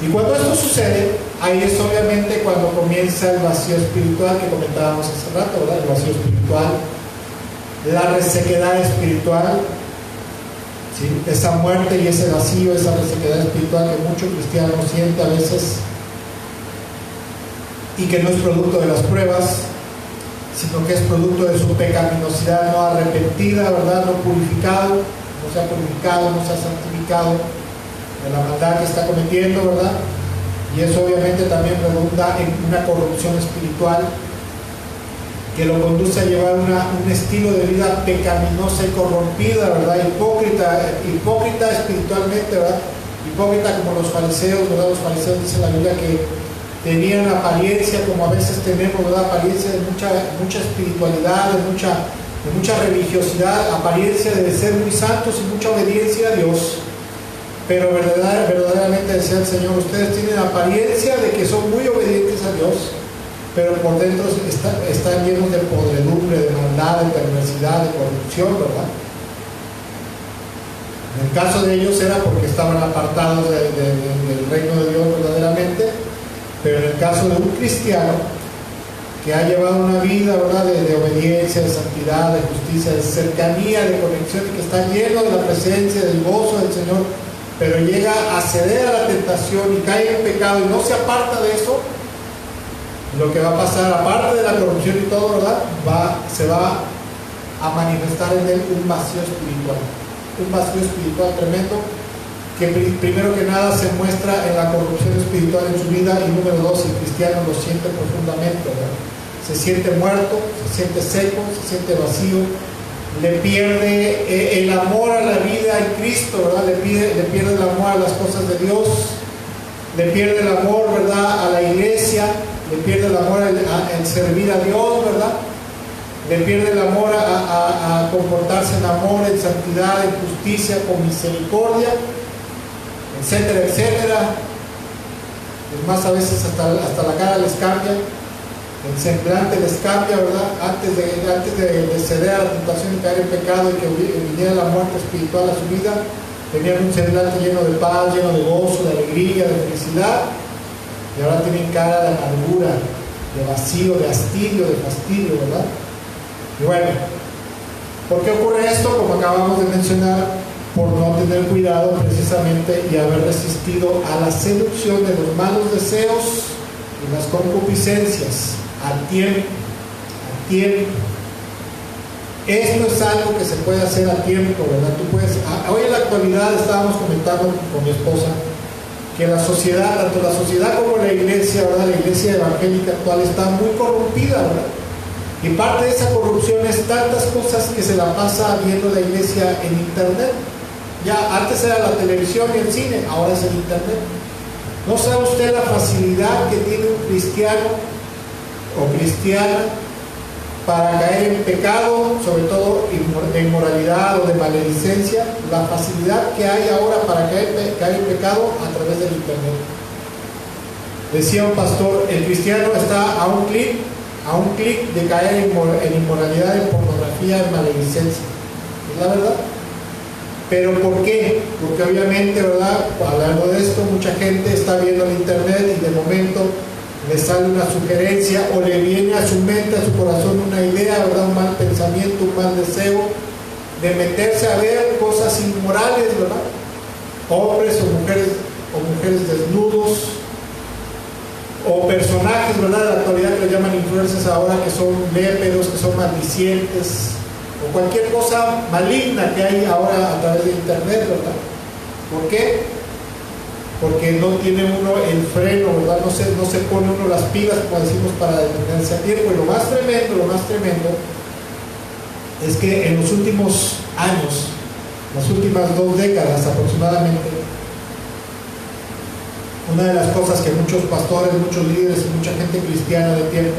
Y cuando esto sucede, ahí es obviamente cuando comienza el vacío espiritual que comentábamos hace rato, ¿verdad? El vacío espiritual, la resequedad espiritual, ¿sí? Esa muerte y ese vacío, esa resequedad espiritual que muchos cristianos sienten a veces, y que no es producto de las pruebas, sino que es producto de su pecaminosidad no arrepentida, ¿verdad?, no purificado, no se ha purificado, no se ha santificado de la maldad que está cometiendo, ¿verdad? Y eso obviamente también redunda en una corrupción espiritual que lo conduce a llevar un estilo de vida pecaminosa y corrompida, ¿verdad? Hipócrita espiritualmente, ¿verdad? Hipócrita como los fariseos, ¿verdad? Los fariseos, dice la Biblia, que tenían apariencia, como a veces tenemos, ¿verdad?, apariencia de mucha espiritualidad, de mucha religiosidad, apariencia de ser muy santos y mucha obediencia a Dios, pero verdaderamente decía el Señor, ustedes tienen apariencia de que son muy obedientes a Dios, pero por dentro están llenos de podredumbre, de maldad, de perversidad, de corrupción, ¿verdad? En el caso de ellos era porque estaban apartados del reino de Dios verdaderamente. Pero en el caso de un cristiano que ha llevado una vida, ¿verdad?, de obediencia, de santidad, de justicia, de cercanía, de conexión, y que está lleno de la presencia, del gozo del Señor, pero llega a ceder a la tentación y cae en pecado y no se aparta de eso, lo que va a pasar, aparte de la corrupción y todo, ¿verdad?, se va a manifestar en él un vacío espiritual tremendo, que primero que nada se muestra en la corrupción espiritual en su vida, y número dos, el cristiano lo siente profundamente, ¿verdad? Se siente muerto, se siente seco, se siente vacío, le pierde el amor a la vida en Cristo, ¿verdad? Le pierde el amor a las cosas de Dios, le pierde el amor, ¿verdad?, a la iglesia, le pierde el amor en servir a Dios, ¿verdad? Le pierde el amor a comportarse en amor, en santidad, en justicia, con misericordia, etcétera, etcétera. Es más, a veces hasta la cara les cambia, el semblante les cambia, ¿verdad? Antes de ceder a la tentación y caer en pecado y que viniera la muerte espiritual a su vida, tenían un semblante lleno de paz, lleno de gozo, de alegría, de felicidad, y ahora tienen cara de amargura, de vacío, de hastío, de fastidio, ¿verdad? Y bueno, ¿por qué ocurre esto? Como acabamos de mencionar, por no tener cuidado precisamente y haber resistido a la seducción de los malos deseos y las concupiscencias al tiempo. Esto es algo que se puede hacer a tiempo, ¿verdad? Tú puedes, hoy en la actualidad estábamos comentando con mi esposa que la sociedad, tanto la sociedad como la iglesia, ¿verdad? La iglesia evangélica actual está muy corrompida, ¿verdad? Y parte de esa corrupción es tantas cosas que se la pasa viendo la iglesia en internet. Ya antes era la televisión y el cine, ahora es el internet. ¿No sabe usted la facilidad que tiene un cristiano o cristiana para caer en pecado, sobre todo de inmoralidad o de maledicencia? La facilidad que hay ahora para caer en pecado a través del internet. Decía un pastor, el cristiano está a un clic de caer en inmoralidad, en pornografía, en maledicencia. ¿Es la verdad? ¿Pero por qué? Porque obviamente, ¿verdad? Hablando de esto, mucha gente está viendo el internet y de momento le sale una sugerencia o le viene a su mente, a su corazón una idea, ¿verdad? Un mal pensamiento, un mal deseo de meterse a ver cosas inmorales, ¿verdad? Hombres o mujeres desnudos, o personajes, ¿verdad? De la actualidad que le llaman influencers ahora, que son léperos, que son maldicientes, o cualquier cosa maligna que hay ahora a través de internet, ¿verdad? ¿Por qué? Porque no tiene uno el freno, ¿verdad? No se pone uno las pilas, como decimos, para detenerse a tiempo. Y lo más tremendo es que en los últimos años, las últimas 2 décadas aproximadamente, una de las cosas que muchos pastores, muchos líderes y mucha gente cristiana de tiempo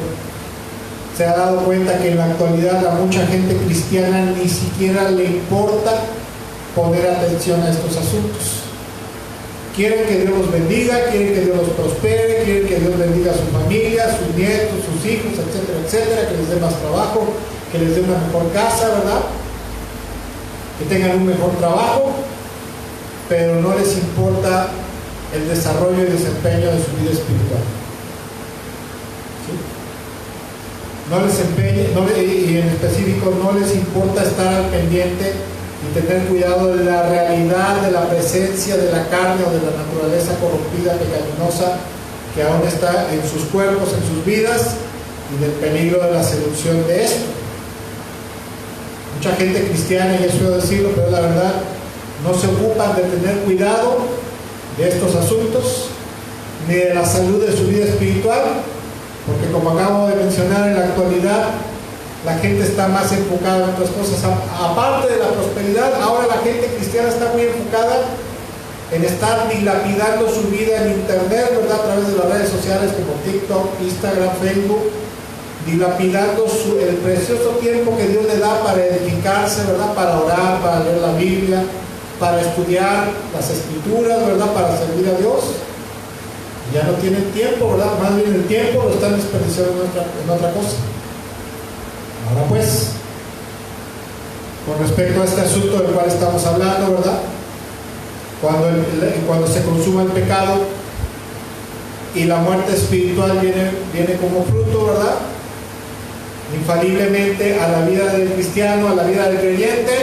se ha dado cuenta que en la actualidad a mucha gente cristiana ni siquiera le importa poner atención a estos asuntos. Quieren que Dios los bendiga, quieren que Dios los prospere, quieren que Dios bendiga a su familia, sus nietos, sus hijos, etcétera, etcétera, que les dé más trabajo, que les dé una mejor casa, ¿verdad? Que tengan un mejor trabajo, pero no les importa el desarrollo y desempeño de su vida espiritual. ¿Sí? No les y en específico no les importa estar al pendiente y tener cuidado de la realidad, de la presencia de la carne o de la naturaleza corrompida, pecaminosa, que aún está en sus cuerpos, en sus vidas, y del peligro de la seducción de esto. Mucha gente cristiana, y es feo decirlo, pero la verdad, no se ocupan de tener cuidado de estos asuntos, ni de la salud de su vida espiritual, porque como acabo de mencionar, en la actualidad la gente está más enfocada en otras cosas. Aparte de la prosperidad, ahora la gente cristiana está muy enfocada en estar dilapidando su vida en internet, ¿verdad? A través de las redes sociales como TikTok, Instagram, Facebook, dilapidando el precioso tiempo que Dios le da para edificarse, ¿verdad? Para orar, para leer la Biblia, para estudiar las Escrituras, ¿verdad? Para servir a Dios. Ya no tienen tiempo, ¿verdad? Más bien el tiempo lo están desperdiciando en otra cosa. Ahora pues, con respecto a este asunto del cual estamos hablando, ¿verdad? Cuando se consuma el pecado y la muerte espiritual viene como fruto, ¿verdad? Infaliblemente a la vida del cristiano, a la vida del creyente,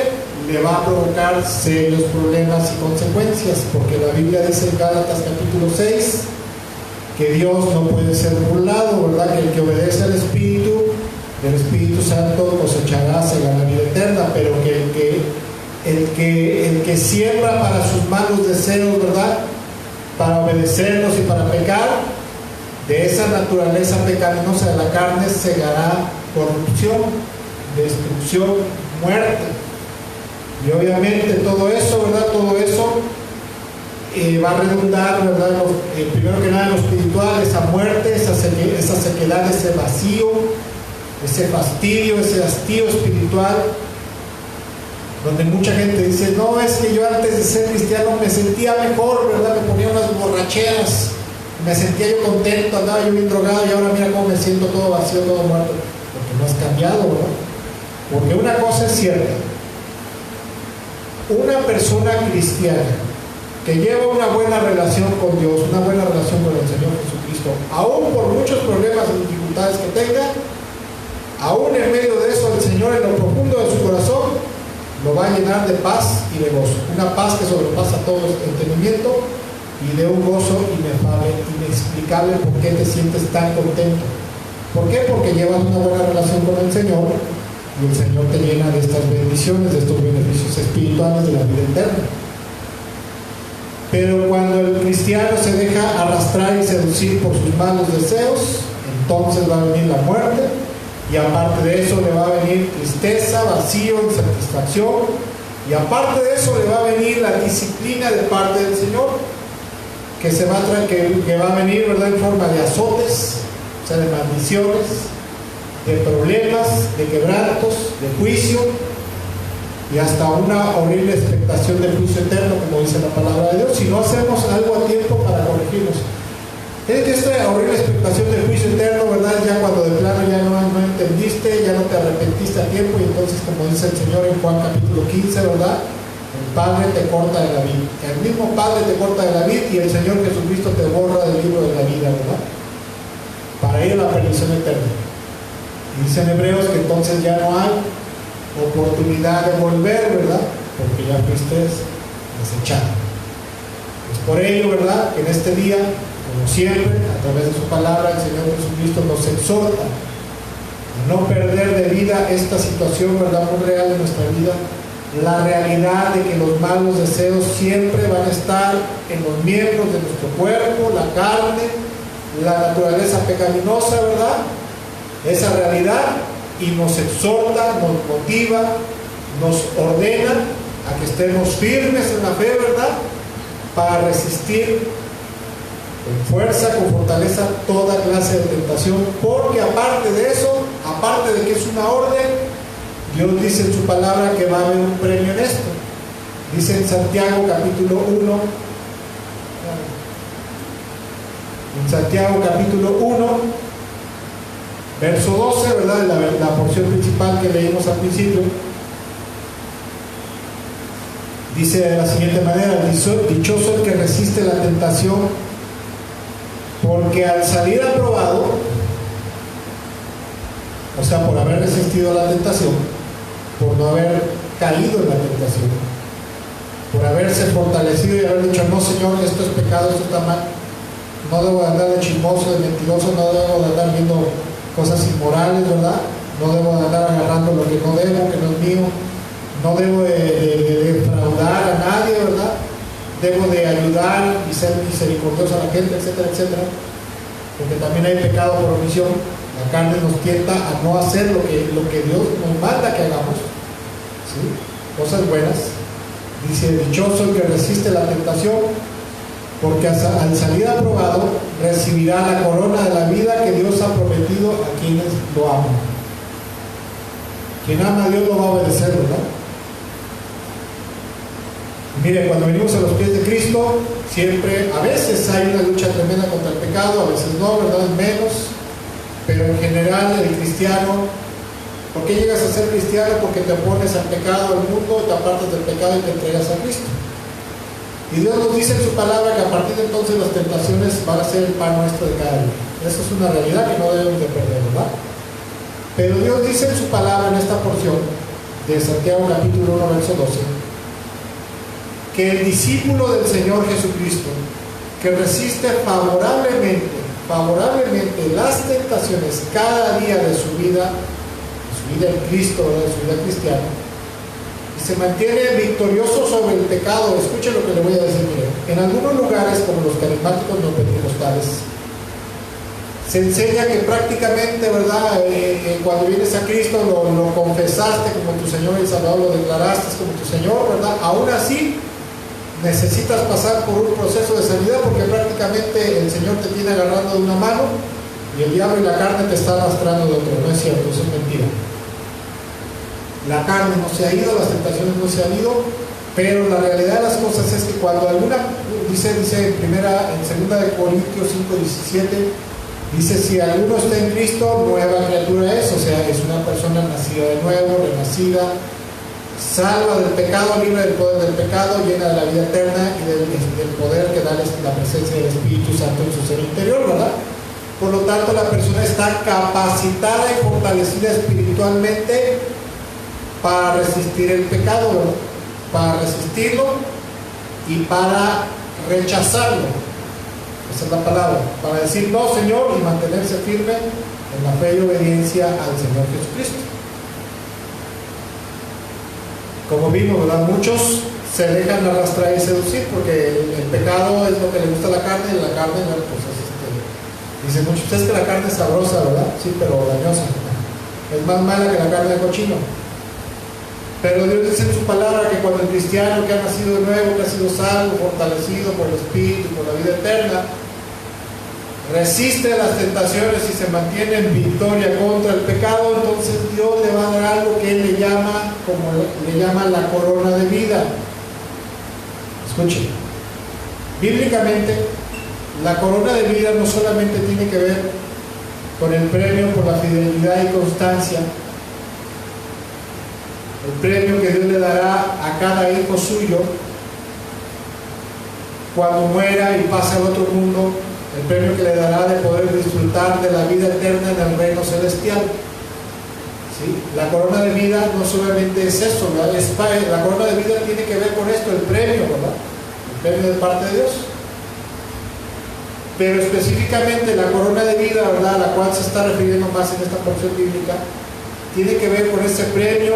le va a provocar serios problemas y consecuencias, porque la Biblia dice en Gálatas capítulo 6 que Dios no puede ser burlado, ¿verdad? Que el que obedece al Espíritu, del Espíritu Santo cosechará según la vida eterna, pero que el que siembra para sus malos deseos, ¿verdad? Para obedecerlos y para pecar, de esa naturaleza pecaminosa de la carne segará corrupción, destrucción, muerte. Y obviamente todo eso, ¿verdad? Todo eso va a redundar, ¿verdad? Primero que nada en lo espiritual, esa muerte, esa sequedad, ese vacío, ese fastidio, ese hastío espiritual, donde mucha gente dice, no, es que yo antes de ser cristiano me sentía mejor, ¿verdad? Me ponía unas borracheras, me sentía yo contento, andaba yo bien drogado y ahora mira cómo me siento todo vacío, todo muerto. Porque no has cambiado, ¿verdad? Porque una cosa es cierta, una persona cristiana que lleva una buena relación con Dios, una buena relación con el Señor Jesucristo, aún por muchos problemas y dificultades que tenga, aún en medio de eso el Señor en lo profundo de su corazón lo va a llenar de paz y de gozo, una paz que sobrepasa todo entendimiento y de un gozo inefable, inexplicable. ¿Por qué te sientes tan contento? ¿Por qué? Porque llevas una buena relación con el Señor y el Señor te llena de estas bendiciones, de estos beneficios espirituales de la vida eterna. Pero cuando el cristiano se deja arrastrar y seducir por sus malos deseos, entonces va a venir la muerte, y aparte de eso le va a venir tristeza, vacío, insatisfacción, y aparte de eso le va a venir la disciplina de parte del Señor, que va a venir, ¿verdad?, en forma de azotes, o sea, de maldiciones, de problemas, de quebrantos, de juicio, y hasta una horrible expectación del juicio eterno, como dice la palabra de Dios, si no hacemos algo a tiempo para corregirnos. Es que esta horrible expectación del juicio eterno, ¿verdad?, ya cuando de plano ya no entendiste, ya no te arrepentiste a tiempo, y entonces, como dice el Señor en Juan capítulo 15, ¿verdad?, el Padre te corta de la vida. El mismo Padre te corta de la vida y el Señor Jesucristo te borra del libro de la vida, ¿verdad?, para ir a la perdición eterna. Y dice en Hebreos que entonces ya no hay oportunidad de volver, ¿verdad?, porque ya fuiste desechado. Es por ello, ¿verdad?, que en este día, como siempre, a través de su palabra, el Señor Jesucristo nos exhorta a no perder de vida esta situación, ¿verdad?, muy real de nuestra vida, la realidad de que los malos deseos siempre van a estar en los miembros de nuestro cuerpo, la carne, la naturaleza pecaminosa, ¿verdad?, esa realidad, y nos exhorta, nos motiva, nos ordena a que estemos firmes en la fe, ¿verdad?, para resistir con fuerza, con fortaleza, toda clase de tentación, porque aparte de eso, aparte de que es una orden, Dios dice en su palabra que va a haber un premio en esto. Dice en Santiago capítulo 1, verso 12, ¿verdad?, la porción principal que leímos al principio, dice de la siguiente manera: dichoso el que resiste la tentación, porque al salir aprobado, o sea, por haber resistido la tentación, por no haber caído en la tentación, por haberse fortalecido y haber dicho: no, Señor, esto es pecado, esto está mal, no debo de andar de chismoso, de mentiroso, no debo de andar viendo cosas inmorales, ¿verdad?, no debo de andar agarrando lo que no debo, que no es mío, no debo de defraudar a nadie, ¿verdad?, debo de ayudar y ser misericordioso a la gente, etcétera, etcétera, porque también hay pecado por omisión. La carne nos tienta a no hacer lo que Dios nos manda que hagamos, ¿sí?, cosas buenas. Dice: dichoso el que resiste la tentación, porque al salir aprobado recibirá la corona de la vida que Dios ha prometido a quienes lo aman. Quien ama a Dios lo va a obedecer, ¿verdad? Mire, cuando venimos a los pies de Cristo, siempre, a veces hay una lucha tremenda contra el pecado, a veces no, ¿verdad?, menos, pero en general el cristiano, ¿por qué llegas a ser cristiano? Porque te opones al pecado, al mundo, te apartas del pecado y te entregas a Cristo. Y Dios nos dice en su palabra que a partir de entonces las tentaciones van a ser el pan nuestro de cada día. Esa es una realidad que no debemos de perder, ¿verdad? Pero Dios dice en su palabra, en esta porción de Santiago capítulo 1, verso 12, que el discípulo del Señor Jesucristo, que resiste favorablemente las tentaciones cada día de su vida en Cristo, de su vida cristiana, y se mantiene victorioso sobre el pecado. Escuchen lo que le voy a decir. Mire, en algunos lugares, como los carismáticos no pentecostales, se enseña que prácticamente, ¿verdad?, cuando vienes a Cristo lo confesaste como tu Señor y Salvador, lo declaraste como tu Señor, ¿verdad? Aún así necesitas pasar por un proceso de sanidad, porque prácticamente el Señor te tiene agarrando de una mano y el diablo y la carne te están arrastrando de otra. No es cierto, eso es mentira. La carne no se ha ido, las tentaciones no se han ido, pero la realidad de las cosas es que cuando alguna, dice en 2 de Corintios 5:17, dice: si alguno está en Cristo, nueva criatura es, o sea, es una persona nacida de nuevo, renacida, salva del pecado, libre del poder del pecado, llena de la vida eterna y del poder que da la presencia del Espíritu Santo en su ser interior, ¿verdad? Por lo tanto, la persona está capacitada y fortalecida espiritualmente para resistir el pecado, ¿verdad?, para resistirlo y para rechazarlo. O Esa es la palabra, para decir no, Señor, y mantenerse firme en la fe y obediencia al Señor Jesucristo. Como vimos, ¿verdad? Muchos se dejan arrastrar y seducir porque el pecado es lo que le gusta a la carne, y la carne, bueno, pues dice muchos, es que la carne es sabrosa, ¿verdad? Sí, pero dañosa. Es más mala que la carne de cochino. Pero Dios dice en su palabra que cuando el cristiano que ha nacido de nuevo, que ha sido salvo, fortalecido por el Espíritu, por la vida eterna, resiste las tentaciones y se mantiene en victoria contra el pecado, entonces Dios le va a dar algo que Él le llama, como le llama la corona de vida. Escuchen, bíblicamente, la corona de vida no solamente tiene que ver con el premio por la fidelidad y constancia, el premio que Dios le dará a cada hijo suyo cuando muera y pase al otro mundo, el premio que le dará de poder disfrutar de la vida eterna en el reino celestial. ¿Sí? La corona de vida no solamente es eso, ¿verdad? La corona de vida tiene que ver con esto, el premio, ¿verdad? El premio de parte de Dios. Pero específicamente la corona de vida, ¿verdad?, a la cual se está refiriendo más en esta porción bíblica, tiene que ver con ese premio,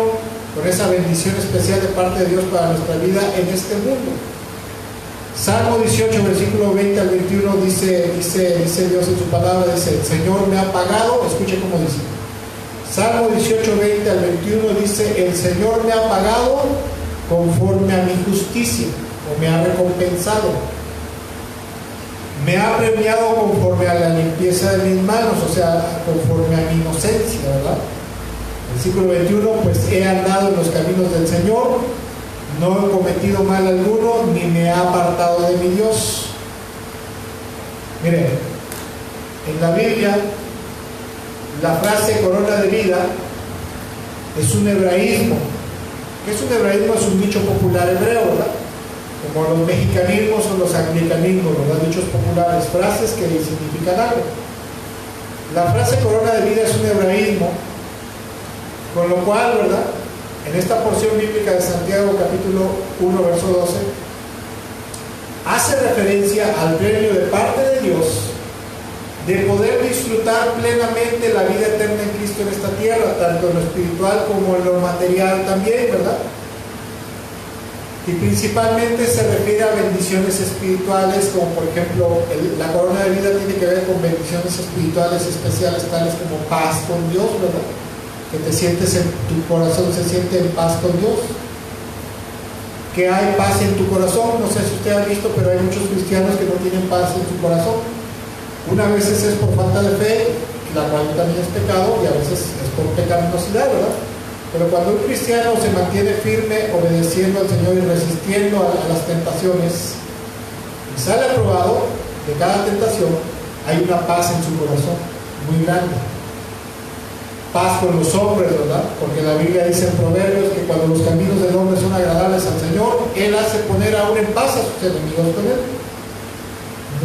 con esa bendición especial de parte de Dios para nuestra vida en este mundo. Salmo 18, versículo 20 al 21 dice Dios en su palabra, dice, el Señor me ha pagado, escuche cómo dice. Salmo 18, 20 al 21 dice, el Señor me ha pagado conforme a mi justicia, o me ha recompensado. Me ha premiado conforme a la limpieza de mis manos, o sea, conforme a mi inocencia, ¿verdad? Versículo 21, pues he andado en los caminos del Señor, no he cometido mal alguno, ni me he apartado de mi Dios. Miren, en la Biblia, la frase corona de vida es un hebraísmo. ¿Qué es un hebraísmo? Es un dicho popular hebreo, ¿verdad? Como los mexicanismos o los anglicanismos, ¿verdad? Dichos populares, frases que significan algo. La frase corona de vida es un hebraísmo, con lo cual, ¿verdad?, en esta porción bíblica de Santiago capítulo 1 verso 12 hace referencia al premio de parte de Dios de poder disfrutar plenamente la vida eterna en Cristo en esta tierra, tanto en lo espiritual como en lo material también, ¿verdad? Y principalmente se refiere a bendiciones espirituales, como por ejemplo la corona de vida tiene que ver con bendiciones espirituales especiales, tales como paz con Dios, ¿verdad? Que te sientes en tu corazón, se siente en paz con Dios, que hay paz en tu corazón. No sé si usted ha visto, pero hay muchos cristianos que no tienen paz en su corazón. Una vez es por falta de fe, la cual también es pecado, y a veces es por pecaminosidad, ¿verdad? Pero cuando un cristiano se mantiene firme, obedeciendo al Señor y resistiendo a las tentaciones, y sale aprobado de cada tentación, hay una paz en su corazón muy grande. Paz con los hombres, ¿verdad? Porque la Biblia dice en Proverbios que cuando los caminos del hombre son agradables al Señor, Él hace poner aún en paz a sus enemigos con Él.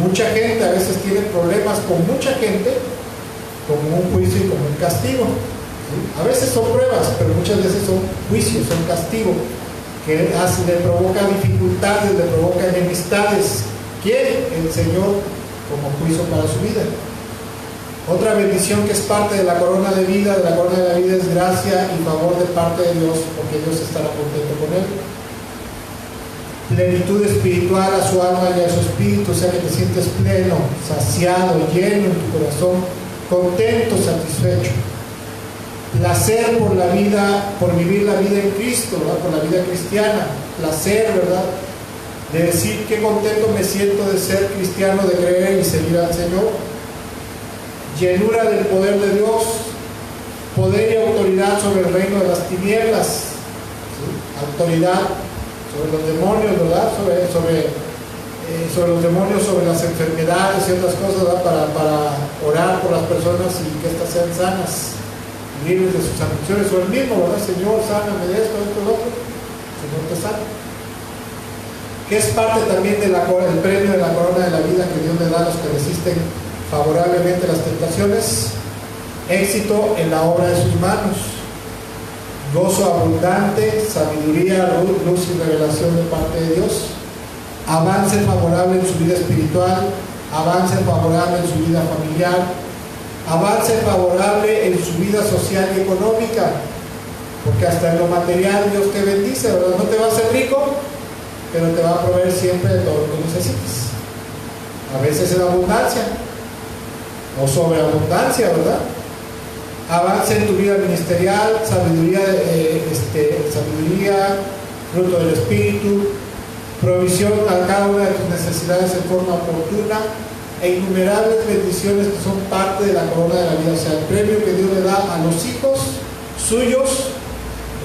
Mucha gente a veces tiene problemas con mucha gente, como un juicio y como un castigo. ¿Sí? A veces son pruebas, pero muchas veces son juicios, son castigos, que le provoca dificultades, le provoca enemistades. ¿Quién? El Señor, como juicio para su vida. Otra bendición que es parte de la corona de vida, es gracia y favor de parte de Dios, porque Dios estará contento con él. Plenitud espiritual a su alma y a su espíritu, o sea que te sientes pleno, saciado, lleno en tu corazón, contento, satisfecho. Placer por la vida, por vivir la vida en Cristo, ¿verdad? Por la vida cristiana. Placer, ¿verdad?, de decir qué contento me siento de ser cristiano, de creer y seguir al Señor. Llenura del poder de Dios, poder y autoridad sobre el reino de las tinieblas, ¿sí? Autoridad sobre los demonios, ¿verdad? Sobre los demonios, sobre las enfermedades y otras cosas, ¿verdad? Para orar por las personas y que éstas sean sanas, libres de sus aflicciones, o el mismo, ¿verdad? Señor, sáname de esto, lo otro. Señor, te sana. Que es parte también del premio de la corona de la vida que Dios le da a los que resisten favorablemente las tentaciones, éxito en la obra de sus manos, gozo abundante, sabiduría, luz y revelación de parte de Dios, avance favorable en su vida espiritual, avance favorable en su vida familiar, avance favorable en su vida social y económica, porque hasta en lo material Dios te bendice, ¿verdad? No te va a hacer rico, pero te va a proveer siempre de todo lo que necesites. A veces en abundancia o sobreabundancia, ¿verdad? Avance en tu vida ministerial, sabiduría, fruto del Espíritu, provisión a cada una de tus necesidades en forma oportuna e innumerables bendiciones que son parte de la corona de la vida. O sea, el premio que Dios le da a los hijos suyos,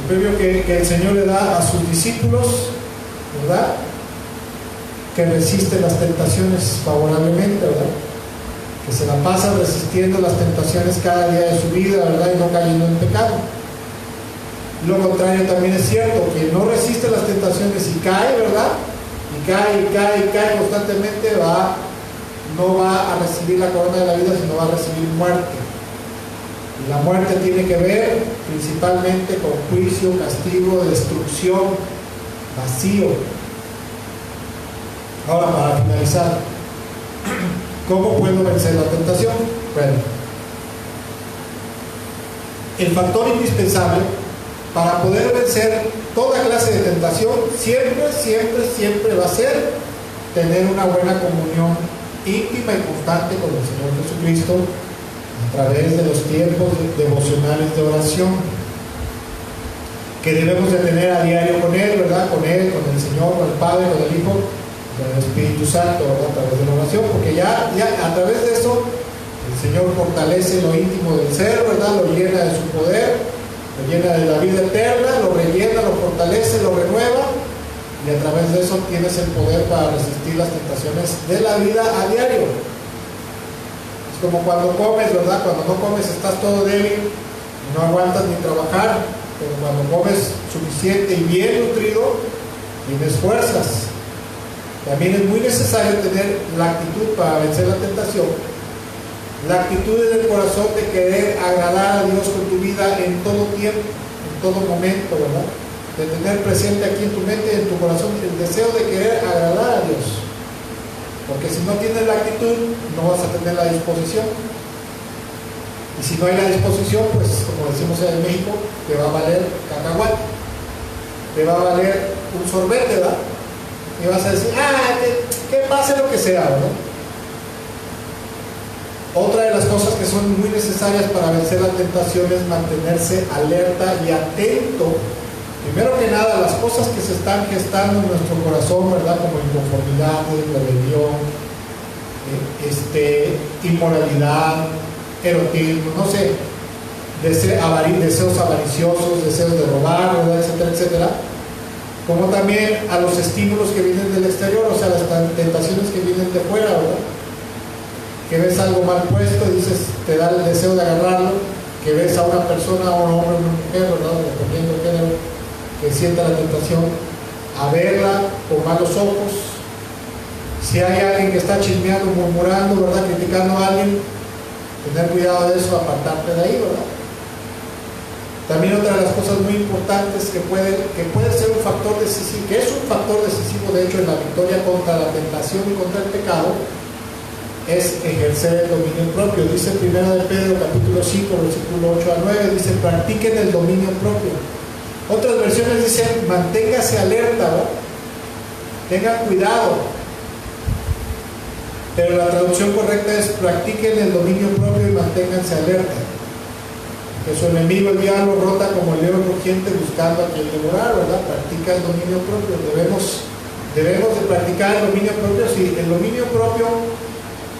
el premio que el Señor le da a sus discípulos, ¿verdad? Que resisten las tentaciones favorablemente, ¿verdad? Que se la pasan resistiendo las tentaciones cada día de su vida, ¿verdad? Y no cayendo en pecado. Lo contrario también es cierto, que no resiste las tentaciones y cae, ¿verdad? Y cae constantemente, no va a recibir la corona de la vida, sino va a recibir muerte. Y la muerte tiene que ver principalmente con juicio, castigo, destrucción, vacío. Ahora, para finalizar, ¿cómo puedo vencer la tentación? Bueno, el factor indispensable para poder vencer toda clase de tentación siempre va a ser tener una buena comunión íntima y constante con el Señor Jesucristo a través de los tiempos devocionales de oración que debemos de tener a diario con Él, ¿verdad? Con Él, con el Señor, con el Padre, con el Hijo, con el Espíritu Santo, ¿verdad? A través de la oración, porque ya a través de eso el Señor fortalece lo íntimo del ser, ¿verdad? Lo llena de su poder, lo llena de la vida eterna, lo rellena, lo fortalece, lo renueva, y a través de eso tienes el poder para resistir las tentaciones de la vida a diario. Es como cuando comes, ¿verdad? Cuando no comes estás todo débil y no aguantas ni trabajar, pero cuando comes suficiente y bien nutrido, tienes fuerzas. También es muy necesario tener la actitud para vencer la tentación, la actitud en el corazón de querer agradar a Dios con tu vida en todo tiempo, en todo momento, ¿verdad? De tener presente aquí en tu mente y en tu corazón el deseo de querer agradar a Dios. Porque si no tienes la actitud, no vas a tener la disposición. Y si no hay la disposición, pues como decimos en México, te va a valer cacahuate, te va a valer un sorbete, ¿verdad? Y vas a decir, que pase lo que sea, ¿verdad? Otra de las cosas que son muy necesarias para vencer la tentación es mantenerse alerta y atento. Primero que nada, las cosas que se están gestando en nuestro corazón, ¿verdad? Como inconformidades, rebelión, inmoralidad, erotismo, no sé, deseos avariciosos, deseos de robar, ¿verdad? Etcétera, etcétera. Como también a los estímulos que vienen del exterior, o sea, las tentaciones que vienen de fuera, ¿verdad? Que ves algo mal puesto y dices, te da el deseo de agarrarlo, que ves a una persona, o un hombre, o una mujer, ¿verdad? Dependiendo del género, que sienta la tentación a verla con malos ojos. Si hay alguien que está chismeando, murmurando, ¿verdad? Criticando a alguien, tener cuidado de eso, apartarte de ahí, ¿verdad? También otra de las cosas muy importantes que puede ser un factor decisivo, que es un factor decisivo de hecho en la victoria contra la tentación y contra el pecado, es ejercer el dominio propio. Dice 1 de Pedro capítulo 5 versículo 8 a 9, dice practiquen el dominio propio. Otras versiones dicen manténgase alerta, ¿verdad? Tengan cuidado, pero la traducción correcta es practiquen el dominio propio y manténganse alerta. Que su enemigo, el diablo, rota como el león rugiente buscando a quien devorar, ¿verdad? Practica el dominio propio. Debemos de practicar el dominio propio. Si el dominio propio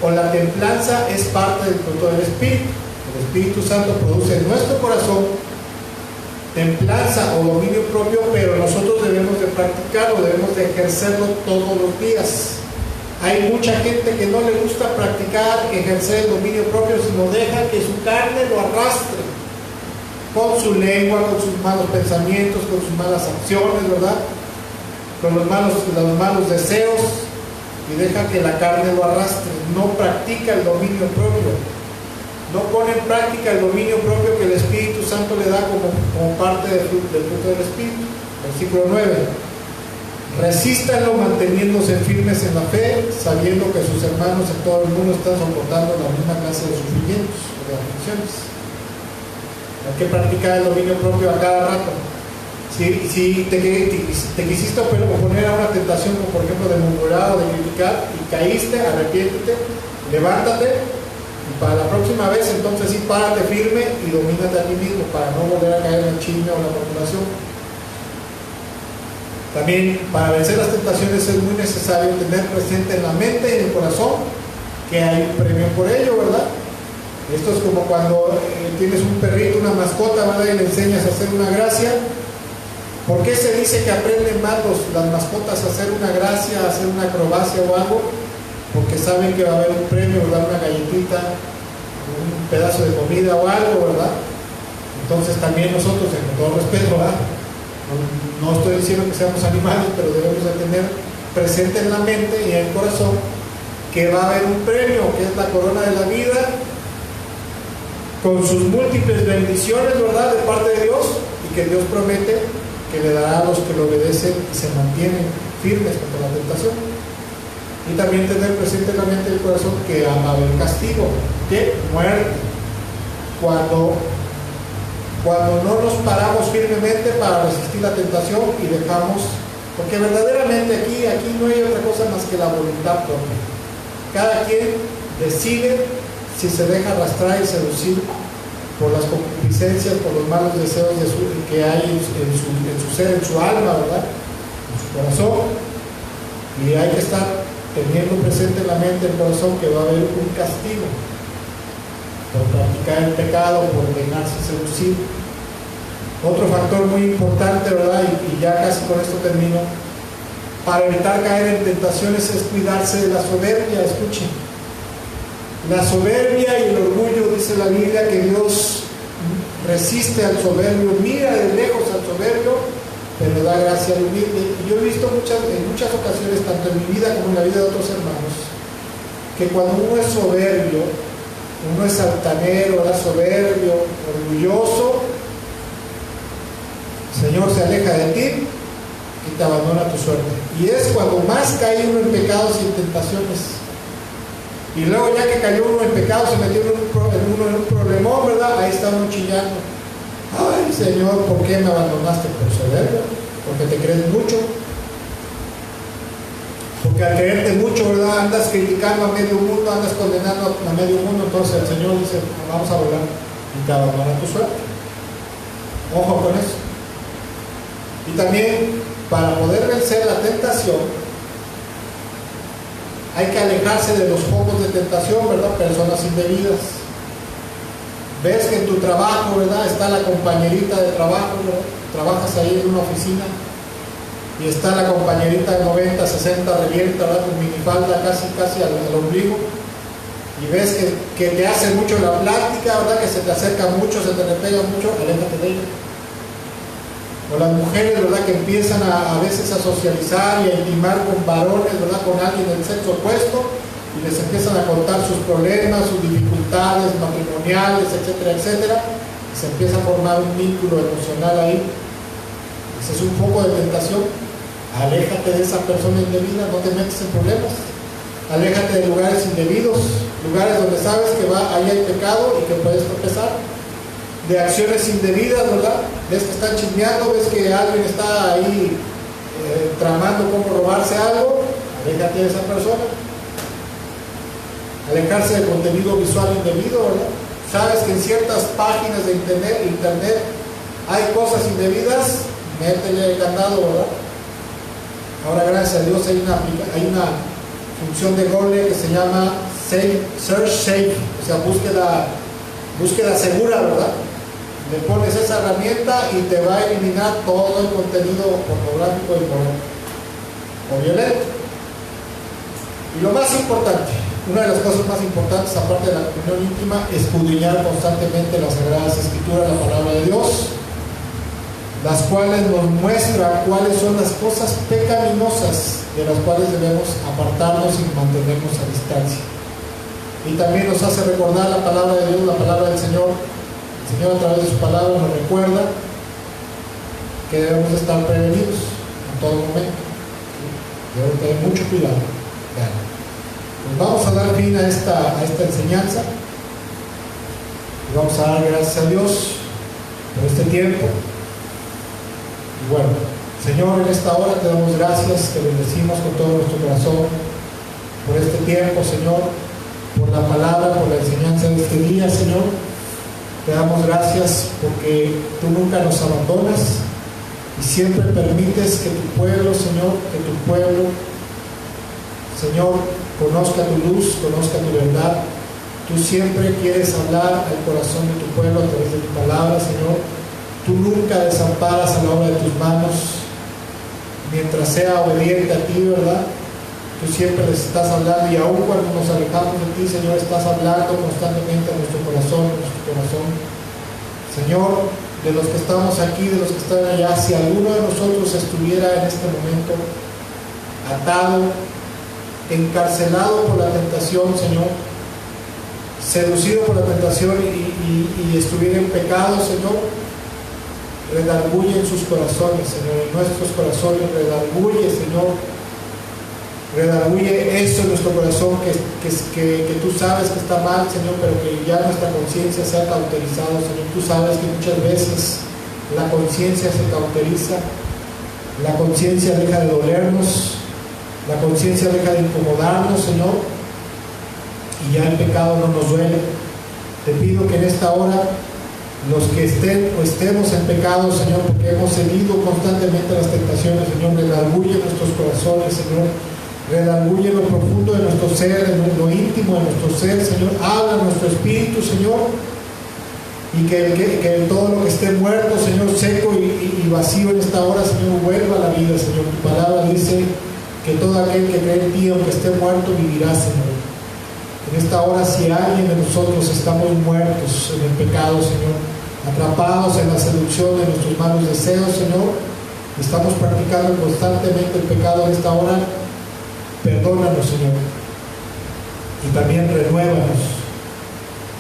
o la templanza es parte del fruto del Espíritu. El Espíritu Santo produce en nuestro corazón templanza o dominio propio, pero nosotros debemos de practicarlo, debemos de ejercerlo todos los días. Hay mucha gente que no le gusta practicar, ejercer el dominio propio, sino deja que su carne lo arrastre con su lengua, con sus malos pensamientos, con sus malas acciones, ¿verdad? Con los malos deseos, y deja que la carne lo arrastre. No practica el dominio propio, no pone en práctica el dominio propio que el Espíritu Santo le da como parte del fruto del Espíritu. Versículo 9. Resístanlo manteniéndose firmes en la fe, sabiendo que sus hermanos en todo el mundo están soportando la misma clase de sufrimientos o de aflicciones. Hay que practicar el dominio propio a cada rato. Si te quisiste oponer a una tentación, como por ejemplo de murmurar o de criticar, y caíste, arrepiéntete, levántate, y para la próxima vez entonces sí párate firme y domínate a ti mismo para no volver a caer en el chisme o la murmuración. También para vencer las tentaciones es muy necesario tener presente en la mente y en el corazón que hay un premio por ello, ¿verdad? Esto es como cuando tienes un perrito, una mascota, ¿verdad? Y le enseñas a hacer una gracia. ¿Por qué se dice que aprenden más las mascotas a hacer una gracia, a hacer una acrobacia o algo? Porque saben que va a haber un premio, ¿verdad? Una galletita, un pedazo de comida o algo, ¿verdad? Entonces también nosotros, con todo respeto, ¿verdad? No estoy diciendo que seamos animales, pero debemos de tener presente en la mente y en el corazón que va a haber un premio, que es la corona de la vida, con sus múltiples bendiciones, ¿verdad? De parte de Dios, y que Dios promete que le dará a los que lo obedecen y se mantienen firmes contra la tentación. Y también tener presente en la mente y el corazón que va a haber castigo, que muerte, cuando no nos paramos firmemente para resistir la tentación y dejamos, porque verdaderamente aquí no hay otra cosa más que la voluntad propia. Cada quien decide si se deja arrastrar y seducir por las concupiscencias, por los malos deseos que hay en su ser, en su alma, ¿verdad? En su corazón. Y hay que estar teniendo presente en la mente y el corazón que va a haber un castigo por practicar el pecado, por dejarse seducir. Otro factor muy importante, ¿verdad? Y ya casi con esto termino. Para evitar caer en tentaciones es cuidarse de la soberbia. Escuchen. La soberbia y el orgullo, dice la Biblia, que Dios resiste al soberbio, mira de lejos al soberbio, pero da gracia al humilde. Y yo he visto en muchas ocasiones, tanto en mi vida como en la vida de otros hermanos, que cuando uno es soberbio, uno es altanero, soberbio, orgulloso, el Señor se aleja de ti y te abandona tu suerte. Y es cuando más cae uno en pecados y en tentaciones. Y luego ya que cayó uno en pecado, se metió uno en un problemón, ¿verdad? Ahí está uno chillando. Ay, Señor, ¿por qué me abandonaste? Por soberbio, porque te crees mucho. Porque al creerte mucho, ¿verdad? Andas criticando a medio mundo, andas condenando a medio mundo, entonces el Señor dice, vamos a volar y te abandona tu suerte. Ojo con eso. Y también, para poder vencer la tentación, hay que alejarse de los focos de tentación, ¿verdad? Personas indebidas. Ves que en tu trabajo, ¿verdad? Está la compañerita de trabajo, ¿verdad? Trabajas ahí en una oficina y está la compañerita de 90, 60, revienta, ¿verdad? Con minifalda casi al ombligo. Y ves que te hace mucho la plática, ¿verdad? Que se te acerca mucho, se te repega mucho, aléjate de ella. O las mujeres, ¿verdad? Que empiezan a veces a socializar y a intimar con varones, ¿verdad? Con alguien del sexo opuesto y les empiezan a contar sus problemas, sus dificultades matrimoniales, etcétera, etcétera. Y se empieza a formar un vínculo emocional ahí. Ese es un poco de tentación. Aléjate de esa persona indebida, no te metes en problemas. Aléjate de lugares indebidos, lugares donde sabes que ahí hay pecado y que puedes tropezar. De acciones indebidas, ¿verdad? Ves que están chismeando, ves que alguien está ahí tramando cómo robarse algo, aléjate de esa persona. Alejarse de contenido visual indebido, ¿verdad? Sabes que en ciertas páginas de internet hay cosas indebidas, métele el candado, ¿verdad? Ahora, gracias a Dios, hay una función de Google que se llama Search Safe, o sea, búsqueda segura, ¿verdad? Le pones esa herramienta y te va a eliminar todo el contenido pornográfico o violento. Y lo más importante, una de las cosas más importantes, aparte de la comunión íntima, escudriñar constantemente las Sagradas Escrituras, la palabra de Dios, las cuales nos muestra cuáles son las cosas pecaminosas de las cuales debemos apartarnos y mantenernos a distancia. Y también nos hace recordar la palabra de Dios, la palabra del Señor. El Señor a través de su palabra nos recuerda que debemos estar prevenidos en todo momento. Debemos tener mucho cuidado. Bueno, pues vamos a dar fin a esta enseñanza. Y vamos a dar gracias a Dios por este tiempo. Y bueno, Señor, en esta hora te damos gracias, te bendecimos con todo nuestro corazón por este tiempo, Señor, por la palabra, por la enseñanza de este día, Señor. Te damos gracias porque tú nunca nos abandonas y siempre permites que tu pueblo, Señor, Señor, conozca tu luz, conozca tu verdad. Tú siempre quieres hablar al corazón de tu pueblo a través de tu palabra, Señor. Tú nunca desamparas a la obra de tus manos, mientras sea obediente a ti, ¿verdad? Tú siempre les estás hablando, y aún cuando nos alejamos de ti, Señor, estás hablando constantemente a nuestro corazón, Señor, de los que estamos aquí, de los que están allá, si alguno de nosotros estuviera en este momento atado, encarcelado por la tentación, Señor, seducido por la tentación y estuviera en pecado, Señor, redarguye en sus corazones, Señor, en nuestros corazones, redarguye, Señor, redarguye eso en nuestro corazón que tú sabes que está mal, Señor, pero que ya nuestra conciencia se ha cauterizado, Señor. Tú sabes que muchas veces la conciencia se cauteriza, la conciencia deja de dolernos, la conciencia deja de incomodarnos, Señor, y ya el pecado no nos duele. Te pido que en esta hora los que estén o estemos en pecado, Señor, porque hemos cedido constantemente a las tentaciones, Señor, redarguye nuestros corazones, Señor, redarguye lo profundo de nuestro ser, en lo íntimo de nuestro ser, Señor, habla nuestro espíritu, Señor, y que todo lo que esté muerto, Señor, seco y vacío en esta hora, Señor, vuelva a la vida, Señor. Tu palabra dice que todo aquel que cree en ti, aunque esté muerto, vivirá, Señor. En esta hora, si alguien de nosotros estamos muertos en el pecado, Señor, atrapados en la seducción de nuestros malos deseos, Señor, estamos practicando constantemente el pecado en esta hora, perdónanos, Señor, y también renuévanos,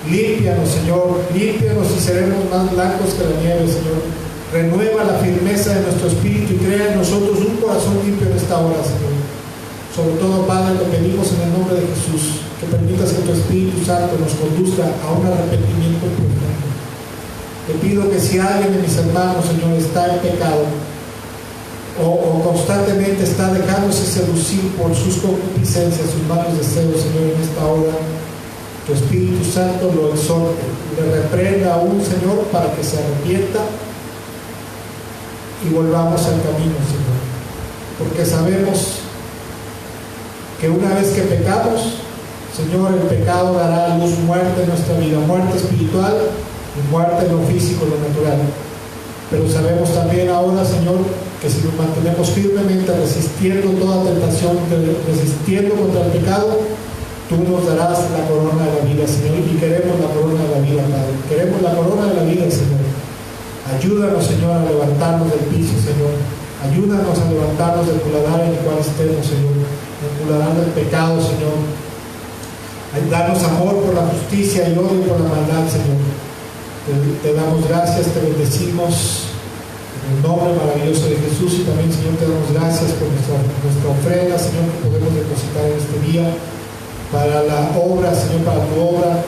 límpianos, Señor, límpianos y seremos más blancos que la nieve, Señor. Renueva la firmeza de nuestro espíritu y crea en nosotros un corazón limpio en esta hora, Señor. Sobre todo, Padre, te pedimos en el nombre de Jesús que permitas que tu Espíritu Santo nos conduzca a un arrepentimiento profundo. Te pido que si alguien de mis hermanos, Señor, está en pecado o constantemente está dejándose seducir por sus concupiscencias, sus malos deseos, Señor, en esta hora, tu Espíritu Santo lo exhorte, le reprenda aún, Señor, para que se arrepienta y volvamos al camino, Señor, porque sabemos que una vez que pecamos, Señor, el pecado dará a luz muerte en nuestra vida, muerte espiritual y muerte en lo físico, en lo natural. Pero sabemos también ahora, Señor, que si nos mantenemos firmemente resistiendo toda tentación, resistiendo contra el pecado, tú nos darás la corona de la vida, Señor, y queremos la corona de la vida, Padre. Queremos la corona de la vida, Señor. Ayúdanos, Señor, a levantarnos del piso, Señor. Ayúdanos a levantarnos del muladar en el cual estemos, Señor. Del muladar del pecado, Señor. Danos amor por la justicia y odio por la maldad, Señor. Te damos gracias, te bendecimos en el nombre maravilloso de Jesús, y también, Señor, te damos gracias por nuestra ofrenda, Señor, que podemos depositar en este día para la obra, Señor, para tu obra,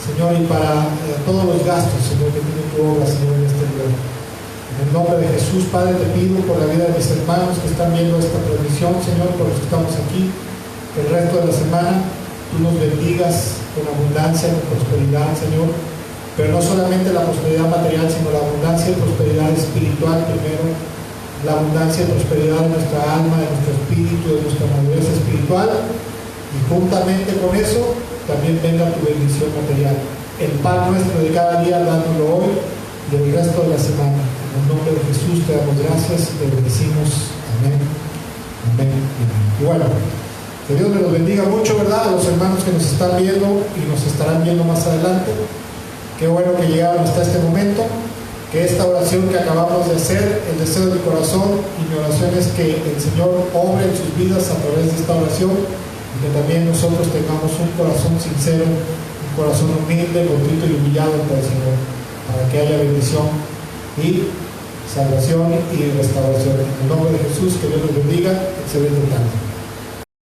Señor, y para todos los gastos, Señor, que tiene tu obra, Señor, en este día. En el nombre de Jesús, Padre, te pido por la vida de mis hermanos que están viendo esta transmisión, Señor, por los que estamos aquí, que el resto de la semana tú nos bendigas con abundancia, con prosperidad, Señor, pero no solamente la prosperidad material, sino la abundancia y prosperidad espiritual primero, la abundancia y prosperidad de nuestra alma, de nuestro espíritu, de nuestra madurez espiritual, y juntamente con eso también venga tu bendición material. El pan nuestro de cada día, dándolo hoy y el resto de la semana. En el nombre de Jesús te damos gracias y te bendecimos. Amén. Amén. Y bueno, que Dios me los bendiga mucho, ¿verdad? A los hermanos que nos están viendo y nos estarán viendo más adelante. Qué bueno que llegaron hasta este momento. Que esta oración que acabamos de hacer, el deseo del corazón y mi oración es que el Señor obre en sus vidas a través de esta oración, y que también nosotros tengamos un corazón sincero, un corazón humilde, contrito y humillado ante el Señor, para que haya bendición y salvación y restauración. En el nombre de Jesús, que Dios los bendiga. Excelente tarde.